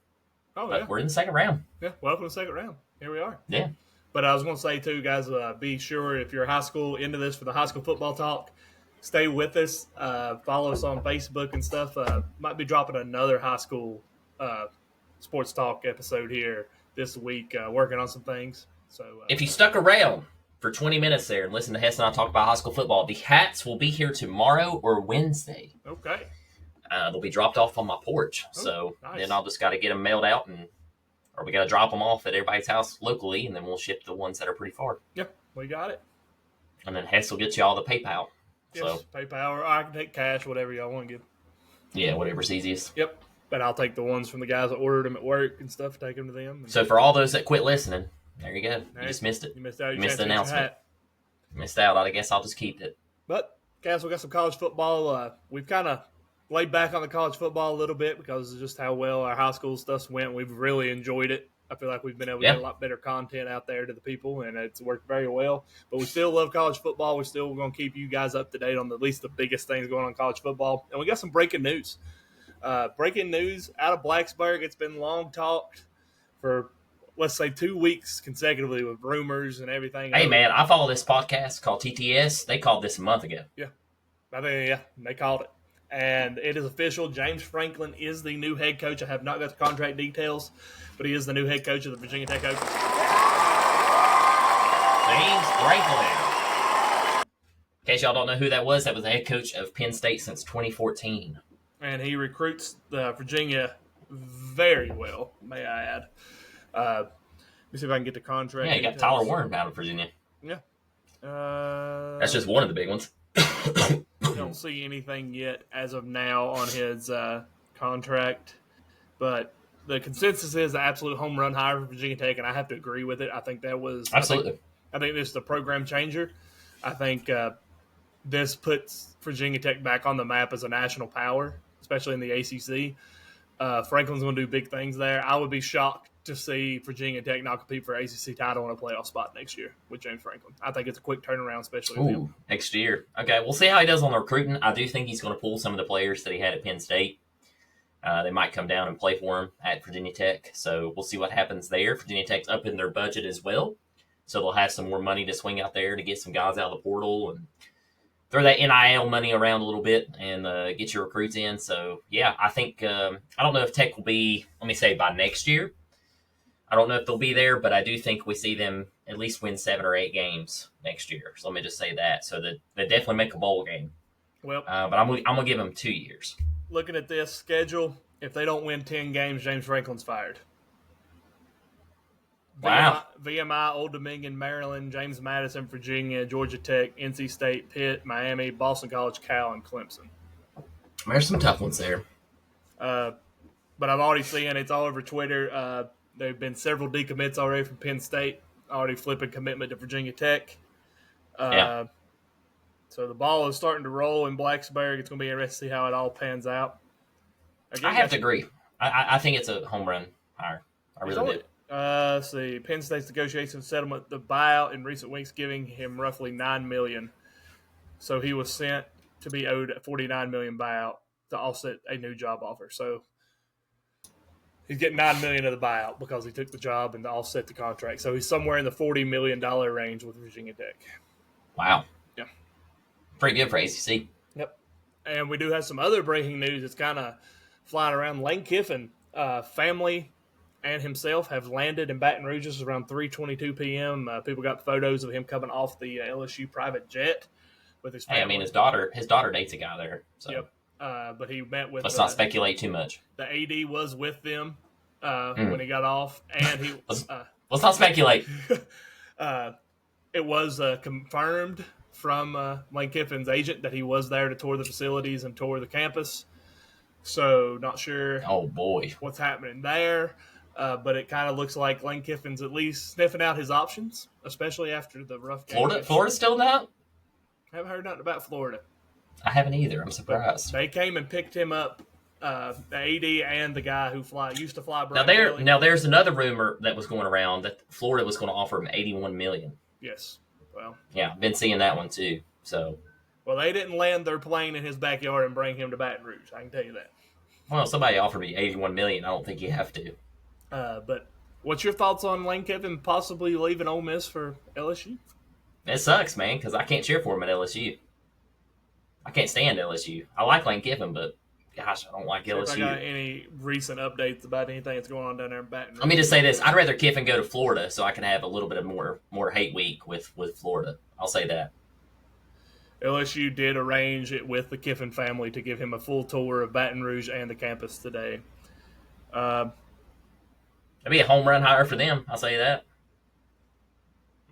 Oh, but we're in the second round. Yeah, welcome to the second round. Here we are. Yeah. But I was going to say, too, guys, be sure if you're high school into this for the high school football talk, stay with us. Follow us on Facebook and stuff. Might be dropping another high school sports talk episode here this week, working on some things. So if you stuck around for 20 minutes there and listened to Hess and I talk about high school football, the hats will be here tomorrow or Wednesday. Okay. They'll be dropped off on my porch. So then I'll just got to get them mailed out, or we got to drop them off at everybody's house locally, and then we'll ship the ones that are pretty far. Yep, we got it. And then Hess will get you all the PayPal. Yes, so PayPal, or I can take cash, whatever y'all want to give. Yeah, whatever's easiest. Yep. But I'll take the ones from the guys that ordered them at work and stuff, take them to them. So for all those that quit listening, there you go. You just missed it. You missed out. You missed the announcement. Missed out. I guess I'll just keep it. But, guys, we got some college football. We've kind of laid back on the college football a little bit because of just how well our high school stuff went. We've really enjoyed it. I feel like we've been able to get a lot better content out there to the people, and it's worked very well. But we still love college football. We're still going to keep you guys up to date on at least the biggest things going on in college football. And we got some breaking news. Breaking news out of Blacksburg. It's been long talked for, let's say, 2 weeks consecutively with rumors and everything. Hey, man, I follow this podcast called TTS. They called this a month ago. Yeah. They called it. And it is official. James Franklin is the new head coach. I have not got the contract details, but he is the new head coach of the Virginia Tech Open. James Franklin. In case y'all don't know who that was the head coach of Penn State since 2014. And he recruits Virginia very well, may I add. Let me see if I can get the contract. Yeah, you got Tyler Warren out of Virginia. Yeah. That's just one of the big ones. I don't see anything yet as of now on his contract. But the consensus is an absolute home run hire for Virginia Tech, and I have to agree with it. I think that was – absolutely. I think this is the program changer. I think this puts Virginia Tech back on the map as a national power, especially in the ACC. Franklin's going to do big things there. I would be shocked to see Virginia Tech not compete for ACC title and a playoff spot next year with James Franklin. I think it's a quick turnaround, especially with him. Next year. Okay, we'll see how he does on the recruiting. I do think he's going to pull some of the players that he had at Penn State. They might come down and play for him at Virginia Tech, so we'll see what happens there. Virginia Tech's up in their budget as well, so they'll have some more money to swing out there to get some guys out of the portal and throw that NIL money around a little bit and get your recruits in. So, yeah, I think I don't know if Tech will be, let me say, by next year. I don't know if they'll be there, but I do think we see them at least win 7 or 8 games next year. So let me just say that. So that they definitely make a bowl game. Well, but I'm gonna give them 2 years. Looking at this schedule, if they don't win 10 games, James Franklin's fired. Wow. VMI, Old Dominion, Maryland, James Madison, Virginia, Georgia Tech, NC State, Pitt, Miami, Boston College, Cal, and Clemson. There's some tough ones there. But I've already seen it's all over Twitter. There have been several decommits already from Penn State, already flipping commitment to Virginia Tech. Yeah. So the ball is starting to roll in Blacksburg. It's going to be interesting to see how it all pans out. Again, I have to agree. I think it's a home run hire. I really do. See, Penn State's negotiation settlement, the buyout in recent weeks, giving him roughly $9 million. So he was sent to be owed a $49 million buyout to offset a new job offer. So he's getting $9 million of the buyout because he took the job and to offset the contract. So he's somewhere in the $40 million range with Virginia Tech. Wow. Yeah. Pretty good for ACC. Yep. And we do have some other breaking news that's kind of flying around. Lane Kiffin, family and himself have landed in Baton Rouge just around 3:22 p.m. People got photos of him coming off the LSU private jet with his family. Hey, I mean, his daughter dates a guy there. So. Yep. But he met with. Let's not speculate too much. The AD was with them when he got off, and he. Let's not speculate. It was confirmed from Lane Kiffin's agent that he was there to tour the facilities and tour the campus. So not sure. Oh boy, what's happening there? But it kind of looks like Lane Kiffin's at least sniffing out his options, especially after the rough game. Florida's still not? Haven't heard nothing about Florida. I haven't either. I'm surprised. They came and picked him up, the AD and the guy who used to fly. Now there's another rumor that was going around that Florida was going to offer him $81 million. Yes. Well. Yeah, been seeing that one too. So. Well, they didn't land their plane in his backyard and bring him to Baton Rouge. I can tell you that. Well, somebody offered me $81 million. I don't think you have to. But what's your thoughts on Lane Kiffin possibly leaving Ole Miss for LSU? It sucks, man, because I can't cheer for him at LSU. I can't stand LSU. I like Lane Kiffin, but gosh, I don't like LSU. If I got any recent updates about anything that's going on down there in Baton Rouge? Let me just say this. I'd rather Kiffin go to Florida so I can have a little bit of more hate week with Florida. I'll say that. LSU did arrange it with the Kiffin family to give him a full tour of Baton Rouge and the campus today. That'd be a home run hire for them. I'll say that.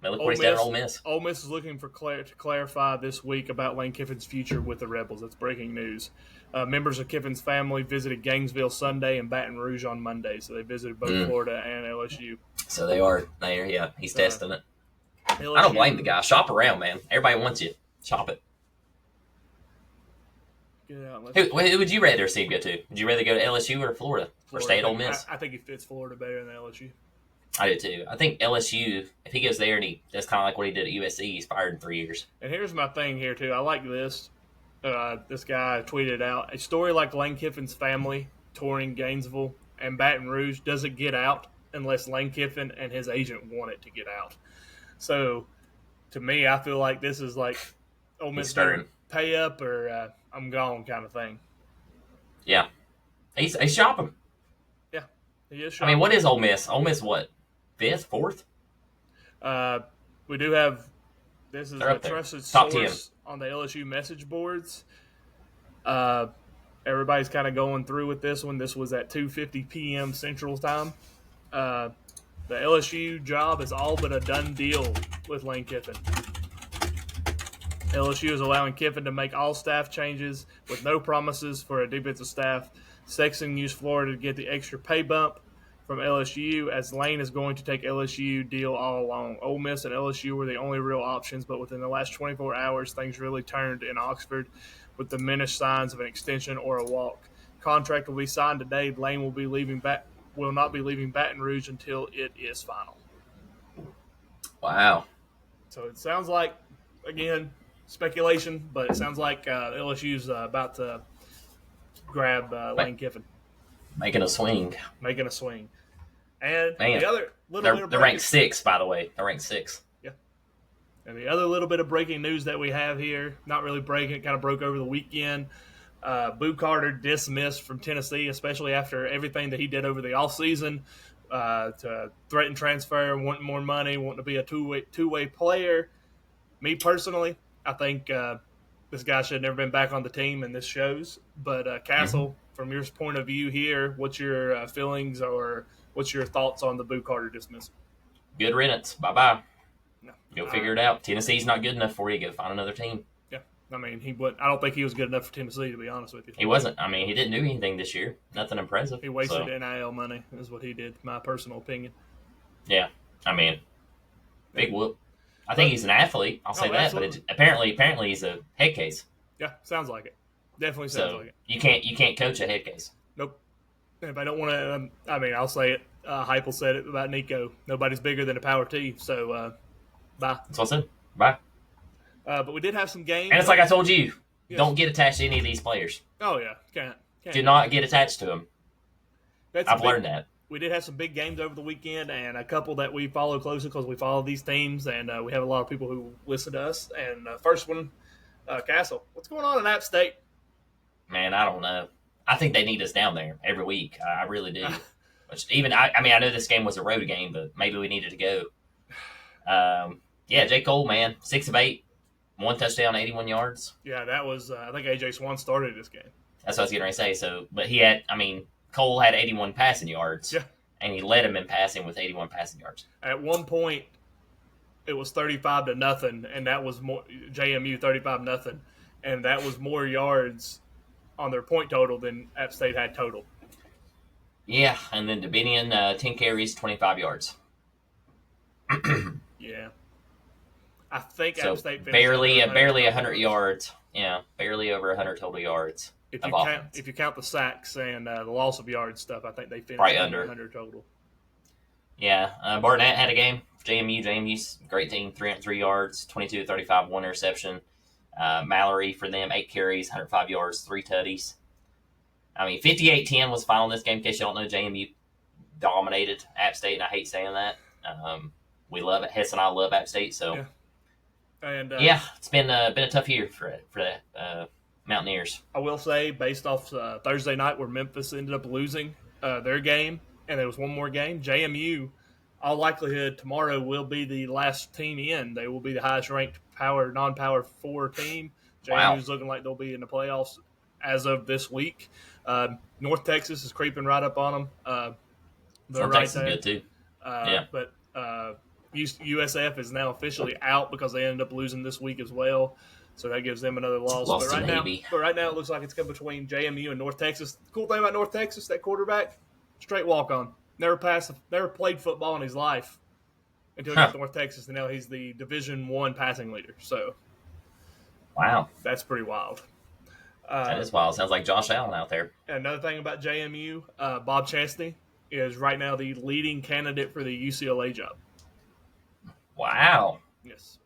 Look what he's done at Ole Miss. Ole Miss is looking to clarify this week about Lane Kiffin's future with the Rebels. That's breaking news. Members of Kiffin's family visited Gainesville Sunday and Baton Rouge on Monday, so they visited both Florida and LSU. So they are there. Yeah, he's testing it. LSU, I don't blame the guy. Shop around, man. Everybody wants you. Shop it. Who would you rather see him go to? Would you rather go to LSU or Florida? Or stay at Ole Miss? I think he fits Florida better than LSU. I do too. I think LSU, if he goes there and that's kind of like what he did at USC, he's fired in 3 years. And here's my thing here too. I like this. This guy tweeted out, a story like Lane Kiffin's family touring Gainesville and Baton Rouge doesn't get out unless Lane Kiffin and his agent want it to get out. So, to me, I feel like this is like Ole Miss pay up or I'm gone kind of thing. Yeah. He's shopping. Yeah, he is shopping. I mean, what is Ole Miss? Ole Miss what? 5th? 4th? We do have – this is a trusted source on the LSU message boards. Everybody's kind of going through with this one. This was at 2:50 p.m. Central Time. The LSU job is all but a done deal with Lane Kiffin. LSU is allowing Kiffin to make all staff changes with no promises for a defensive staff. Sexton used Florida to get the extra pay bump from LSU, as Lane is going to take LSU deal all along. Ole Miss and LSU were the only real options, but within the last 24 hours, things really turned in Oxford with diminished signs of an extension or a walk. Contract will be signed today. Lane will not be leaving Baton Rouge until it is final. Wow. So it sounds like, again, speculation, but it sounds like LSU's about to grab Lane Kiffin. Making a swing. And Man, the other they're ranked 6, by the way. They're ranked 6. Yeah. And the other little bit of breaking news that we have here, not really breaking, it kind of broke over the weekend. Boo Carter dismissed from Tennessee, especially after everything that he did over the offseason. to threaten transfer, wanting more money, wanting to be a two-way player. Me personally, I think this guy should have never been back on the team, and this shows. But Castle, from your point of view here, what's your feelings or what's your thoughts on the Boo Carter dismissal? Good riddance. Bye-bye. No. Go figure it out. Tennessee's not good enough for you. Go find another team. Yeah. I mean, I don't think he was good enough for Tennessee, to be honest with you. He wasn't. I mean, he didn't do anything this year. Nothing impressive. He wasted NIL money, is what he did, my personal opinion. Yeah. I mean, big whoop. I think he's an athlete. I'll say that. Absolutely. But apparently he's a head case. Yeah, sounds like it. Definitely sounds like it. You can't coach a head case. Nope. If I don't want to, I'll say it. Heupel said it about Nico. Nobody's bigger than a power T. So, bye. That's what I said. Bye. But we did have some games. And it's like I told you. Yes. Don't get attached to any of these players. Oh, yeah. Can't do not get attached to them. I've learned that. We did have some big games over the weekend, and a couple that we follow closely because we follow these teams, and we have a lot of people who listen to us. And first one, Castle. What's going on in App State? Man, I don't know. I think they need us down there every week. I really do. I know this game was a road game, but maybe we needed to go. J. Cole, man, 6 of 8, 1 touchdown, 81 yards. Yeah, that was. I think AJ Swan started this game. That's what I was getting ready to say. So, but Cole had 81 passing yards. Yeah, and he led him in passing with 81 passing yards. At one point, it was 35-0, and that was more JMU 35-0, and that was more yards on their point total than App State had total. Yeah, and then Dominion, 10 carries, 25 yards. Yeah. I think so App State finished barely 100 yards. Yeah, barely over 100 total yards. If you count the sacks and the loss of yards stuff, I think they finished right under 100 total. Yeah, Barnett had a game. JMU's a great team, 303 yards, 22-35, 1 interception. Mallory for them, 8 carries, 105 yards, 3 tutties. 58-10 was final in this game. In case you don't know, JMU dominated App State, and I hate saying that. We love it. Hess and I love App State, so yeah. And it's been a tough year for the Mountaineers. I will say, based off Thursday night where Memphis ended up losing their game, and there was one more game, JMU, all likelihood, tomorrow will be the last team in. They will be the highest-ranked non-Power 4 team. JMU's looking like they'll be in the playoffs as of this week. North Texas is creeping right up on them. North Texas is good, too. But USF is now officially out because they ended up losing this week as well. So that gives them another loss. But right now it looks like it's come between JMU and North Texas. The cool thing about North Texas, that quarterback, straight walk-on. Never played football in his life until he got to North Texas, and now he's the Division I passing leader. So, wow. That's pretty wild. That is wild. Sounds like Josh Allen out there. Another thing about JMU, Bob Chesney is right now the leading candidate for the UCLA job. Wow. Yes.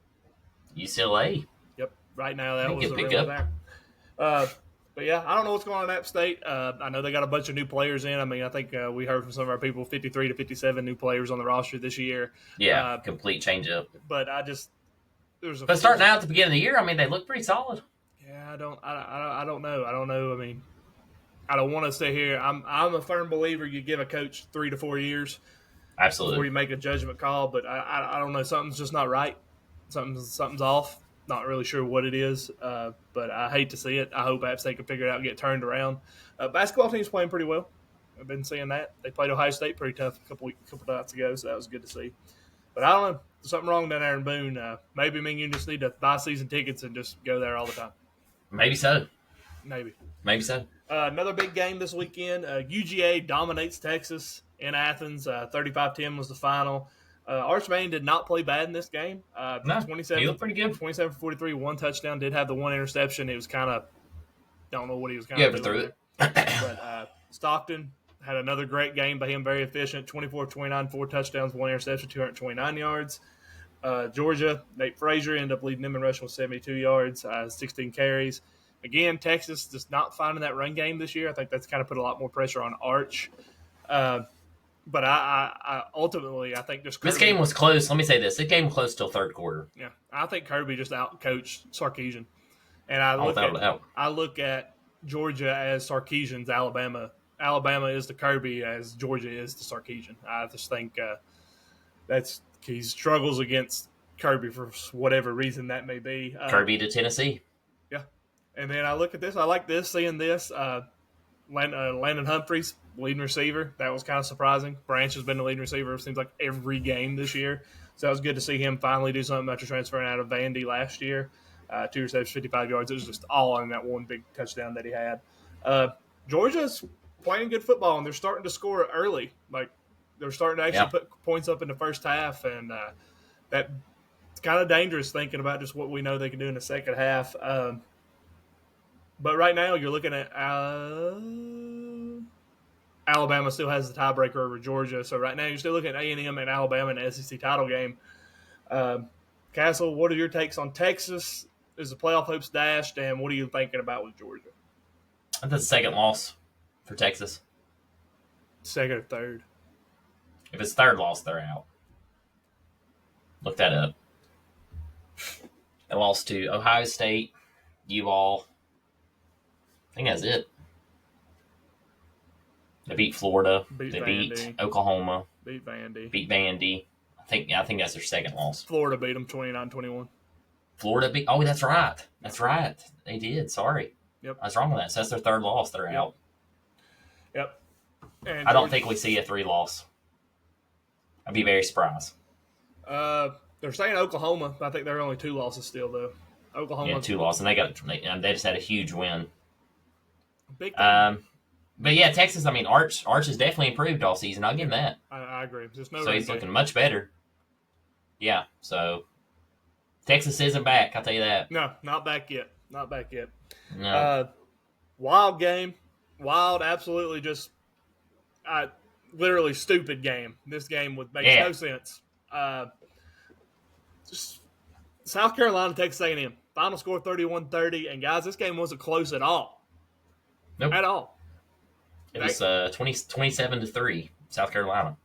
UCLA. Yep. Right now, that was the rumor there. But yeah, I don't know what's going on in App State. I know they got a bunch of new players in. I think we heard from some of our people 53 to 57 new players on the roster this year. Yeah, complete change up. But But starting out at the beginning of the year, they look pretty solid. Yeah, I don't know. I don't know. I don't want to sit here. I'm a firm believer you give a coach 3 to 4 years. Absolutely. Before you make a judgment call, but I don't know. Something's just not right. Something's off. Not really sure what it is, but I hate to see it. I hope App State can figure it out and get turned around. Basketball team's playing pretty well. I've been seeing that. They played Ohio State pretty tough a couple nights ago, so that was good to see. But I don't know. There's something wrong down there in Boone. Maybe me and you just need to buy season tickets and just go there all the time. Maybe so. Maybe so. Another big game this weekend. UGA dominates Texas in Athens. 35-10 was the final. Arch Manning did not play bad in this game. No, he looked pretty good. 27 for 43, 1 touchdown. Did have the 1 interception. It was kind of – don't know what he was kind of doing. Through it. But Stockton had another great game by him, very efficient. 24 29, 4 touchdowns, 1 interception, 229 yards. Georgia, Nate Frazier ended up leading them in rushing with 72 yards, 16 carries. Again, Texas just not finding that run game this year. I think that's kind of put a lot more pressure on Arch. But I ultimately, I think just Kirby, this game was close. Let me say this: this game was close till third quarter. Yeah, I think Kirby just out-coached Sarkisian, and I look at Georgia as Sarkisian's Alabama Alabama is to Kirby as Georgia is to Sarkisian. I just think he struggles against Kirby for whatever reason that may be. Kirby to Tennessee. Yeah. And then I look at this. I like seeing this. Landon Humphreys, leading receiver. That was kind of surprising. Branch has been the leading receiver, it seems like, every game this year. So it was good to see him finally do something after transferring out of Vandy last year. 2 receptions, 55 yards. It was just all in that one big touchdown that he had. Georgia's playing good football, and they're starting to score early. Like, they're starting to actually put points up in the first half, and that's kind of dangerous thinking about just what we know they can do in the second half. But right now, you're looking at Alabama still has the tiebreaker over Georgia. So right now, you're still looking at A&M and Alabama in the SEC title game. Castle, what are your takes on Texas? Is the playoff hopes dashed, and what are you thinking about with Georgia? That's the second loss for Texas. Second or third? If it's third loss, they're out. Look that up. They lost to Ohio State, U-Ball. I think that's it. They beat Florida. They beat Oklahoma. Beat Vandy. Beat Vandy. I think that's their second loss. Florida beat them 29-21. Florida beat. Oh, that's right. That's right. They did. Sorry. Yep. I was wrong with that. So that's their third loss. They're out. Yep. And I don't think we see a 3-loss. I'd be very surprised. They're saying Oklahoma. I think there are only 2 losses still, though. Oklahoma. 2 losses, and they just had a huge win. Big But yeah, Texas. I mean, Arch has definitely improved all season. I'll give him that. I agree. So he's looking much better. Yeah. So Texas isn't back. I'll tell you that. No, not back yet. Not back yet. No. Wild game. Wild. Absolutely, just literally stupid game. This game makes no sense. Just South Carolina, Texas A&M. Final score 31-30. And guys, this game wasn't close at all. Nope. At all. It was 27-3, South Carolina.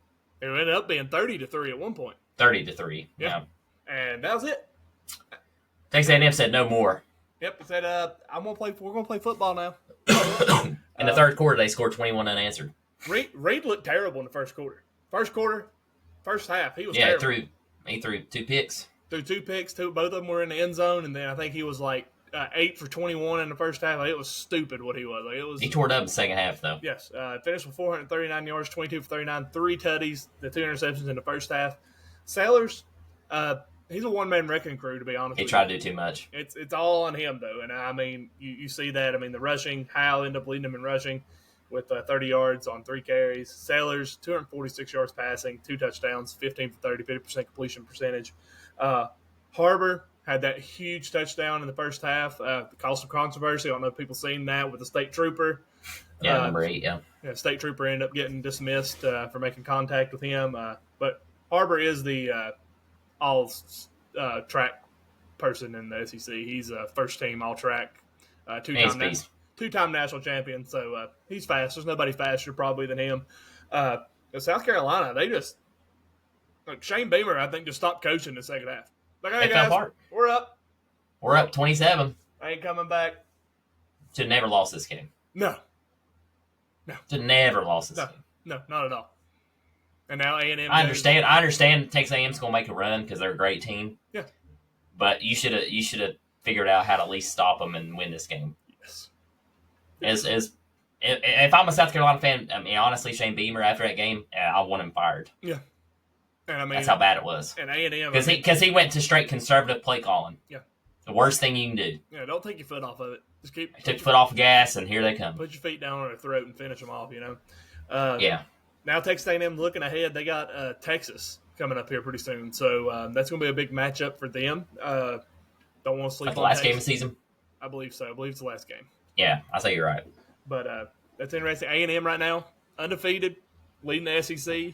It ended up being 30-3 at one point. 30-3. Yeah. And that was it. Texas A&M said no more. Yep. It said, we're gonna play football now. In the third quarter, they scored 21 unanswered. Reed looked terrible in the first quarter. First half, he was terrible. He threw 2 picks. Threw 2 picks. Both of them were in the end zone, and then I think he was like 8 for 21 in the first half. Like, it was stupid what he was. He tore it up in the second half, though. Yes. Finished with 439 yards, 22 for 39, 3 tutties, the 2 interceptions in the first half. Sailors, he's a one-man wrecking crew, to be honest with you. He tried to do too much. It's all on him, though. And, I mean, you see that. I mean, the rushing, Hal ended up leading him in rushing with 30 yards on 3 carries. Sailors, 246 yards passing, 2 touchdowns, 15 for 30, 50% completion percentage. Harbor had that huge touchdown in the first half. Caused some controversy. I don't know if people seen that with the state trooper. Yeah, number 8, yeah. State trooper ended up getting dismissed for making contact with him. But Harbor is the all-track person in the SEC. He's a first-team all-track, two-time national champion. So he's fast. There's nobody faster probably than him. South Carolina, they just – Shane Beamer, I think, just stopped coaching in the second half. Like, hey, guys, we're up. We're up 27. I ain't coming back. Should have never lost this game. No. Should have never lost this game. No, not at all. And now A&M. I understand Texas A&M's going to make a run because they're a great team. Yeah. But you should have figured out how to at least stop them and win this game. Yes. If I'm a South Carolina fan, I mean, honestly, Shane Beamer, after that game, I want him fired. Yeah. And I mean, that's how bad it was. And A&M, because he went to straight conservative play calling. Yeah. The worst thing you can do. Yeah, don't take your foot off of it. Just took your foot off the gas, and here they come. Put your feet down on their throat and finish them off. Yeah. Now Texas A&M looking ahead. They got Texas coming up here pretty soon, so that's going to be a big matchup for them. Don't want to sleep on the last Texas. game of the season. I believe so. I believe it's the last game. Yeah, I say you're right. But that's interesting. A&M right now undefeated, leading the SEC.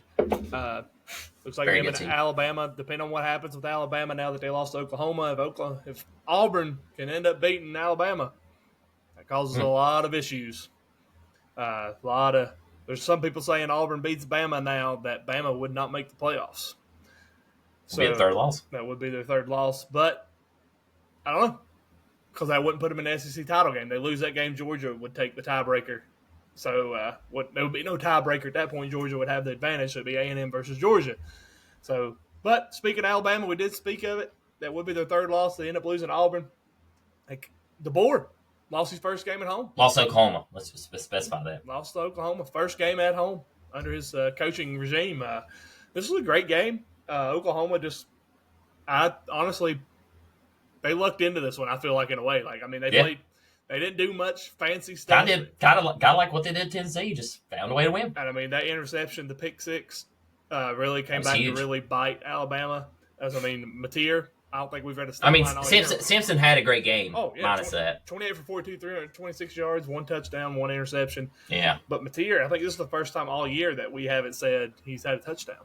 Looks like them and Alabama, depending on what happens with Alabama now that they lost to Oklahoma. If Auburn can end up beating Alabama, that causes a lot of issues. There's some people saying Auburn beats Bama now, that Bama would not make the playoffs. So be the third loss. That would be their third loss. But I don't know, because that wouldn't put them in the SEC title game. They lose that game, Georgia would take the tiebreaker So there would be no tiebreaker at that point. Georgia would have the advantage. So it'd be A&M versus Georgia. So, but speaking of Alabama, we did speak of it. That would be their third loss. They end up losing to Auburn. Like, DeBoer lost his first game at home. Lost to Oklahoma. Let's just specify that. Lost to Oklahoma. First game at home under his coaching regime. This was a great game. Oklahoma honestly, they lucked into this one, I feel like, in a way. Like, I mean, they played. They didn't do much fancy stuff. Kind of like what they did to Tennessee. Just found a way to win. And I mean, that interception, the pick six, really came back to really bite Alabama. Mateer, I don't think we've read a stat line all year. Simpson had a great game. Oh, yeah, minus that. 28 for 42, 326 yards, 1 touchdown, 1 interception. Yeah. But Mateer, I think this is the first time all year that we haven't said he's had a touchdown.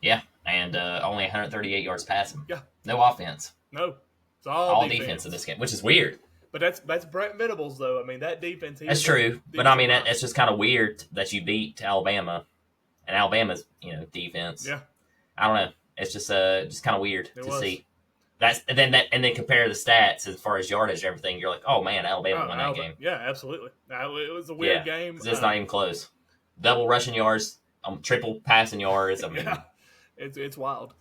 Yeah, and only 138 yards passing. Yeah. No offense. No. It's all defense in this game, which is weird. But that's Brent Venables, though. I mean, that defense. That's true. But, I mean, it's just kind of weird that you beat Alabama and Alabama's, defense. Yeah. I don't know. It's just kind of weird to see. And then compare the stats as far as yardage and everything. You're like, oh, man, Alabama won that game. Yeah, absolutely. It was a weird game. It's not even close. Double rushing yards, triple passing yards. I mean, it's wild.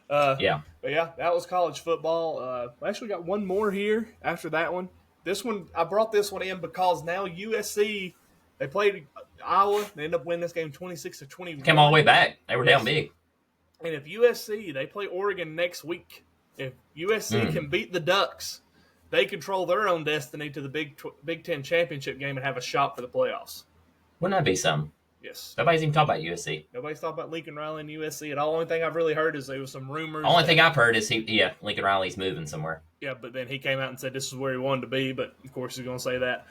But that was college football. I actually got one more here after that one. This one, I brought this one in because now USC, they played Iowa. They ended up winning this game 26-21. Came all the way back. They were down big. And if USC, they play Oregon next week. If USC can beat the Ducks, they control their own destiny to the Big Ten championship game and have a shot for the playoffs. Wouldn't that be something? Yes. Nobody's even talking about USC. Nobody's talking about Lincoln Riley and USC at all. The only thing I've really heard is there was some rumors. The only thing I've heard is Lincoln Riley's moving somewhere. Yeah, but then he came out and said this is where he wanted to be, but of course he's going to say that.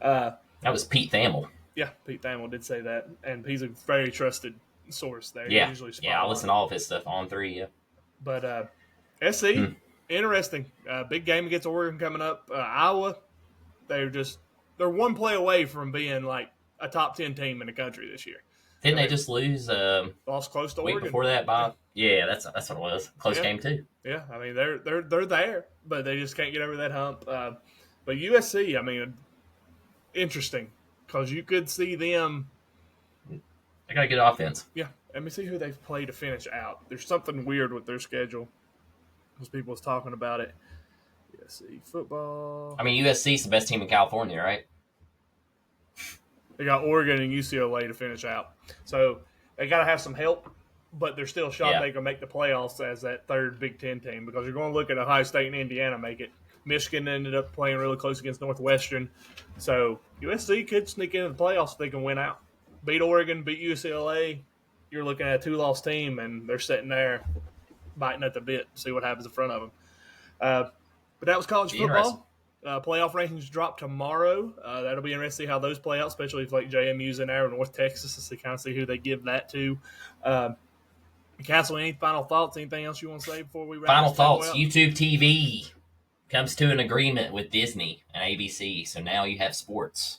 That was Pete Thamel. Yeah, Pete Thamel did say that, and he's a very trusted source there. Yeah, I listen to all of his stuff on 3, yeah. But SC, interesting. Big game against Oregon coming up. Iowa, they're one play away from being like a top 10 team in the country this year. Didn't they just lose? Lost close to week Oregon before that, Bob. Yeah, that's what it was. Close game too. Yeah, I mean they're there, but they just can't get over that hump. But USC, I mean, interesting because you could see them. They got a good offense. Yeah, let me see who they've played to finish out. There's something weird with their schedule because people was talking about it. USC football. I mean, USC's the best team in California, right? They got Oregon and UCLA to finish out. So they got to have some help, but they're still shot they can make the playoffs as that third Big Ten team because you're going to look at Ohio State and Indiana make it. Michigan ended up playing really close against Northwestern. So USC could sneak into the playoffs if they can win out. Beat Oregon, beat UCLA. You're looking at a 2-loss team, and they're sitting there biting at the bit to see what happens in front of them. But that was college football. Playoff rankings drop tomorrow. That'll be interesting to see how those play out, especially if like JMU's in there or North Texas to kind of see who they give that to. Castle, any final thoughts? Anything else you want to say before we wrap up? Final thoughts. YouTube TV comes to an agreement with Disney and ABC, so now you have sports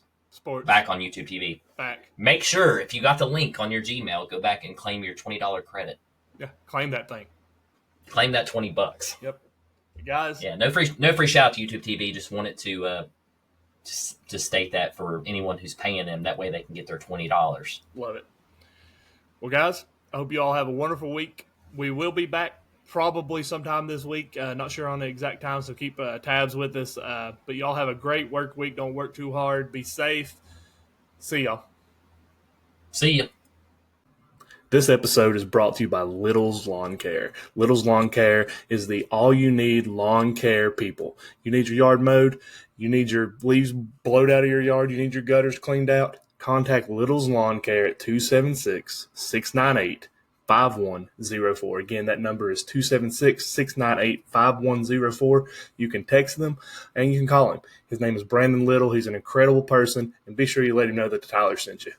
back on YouTube TV. Back. Make sure if you got the link on your Gmail, go back and claim your $20 credit. Yeah, claim that thing. Claim that $20. Yep. Guys. Yeah, no free shout out to YouTube TV. Just wanted to state that for anyone who's paying them. That way they can get their $20. Love it. Well, guys, I hope you all have a wonderful week. We will be back probably sometime this week. Not sure on the exact time, so keep tabs with us. But y'all have a great work week. Don't work too hard. Be safe. See y'all. See ya. This episode is brought to you by Little's Lawn Care. Little's Lawn Care is the all-you-need lawn care people. You need your yard mowed. You need your leaves blowed out of your yard. You need your gutters cleaned out. Contact Little's Lawn Care at 276-698-5104. Again, that number is 276-698-5104. You can text them and you can call him. His name is Brandon Little. He's an incredible person. And be sure you let him know that the Tyler sent you.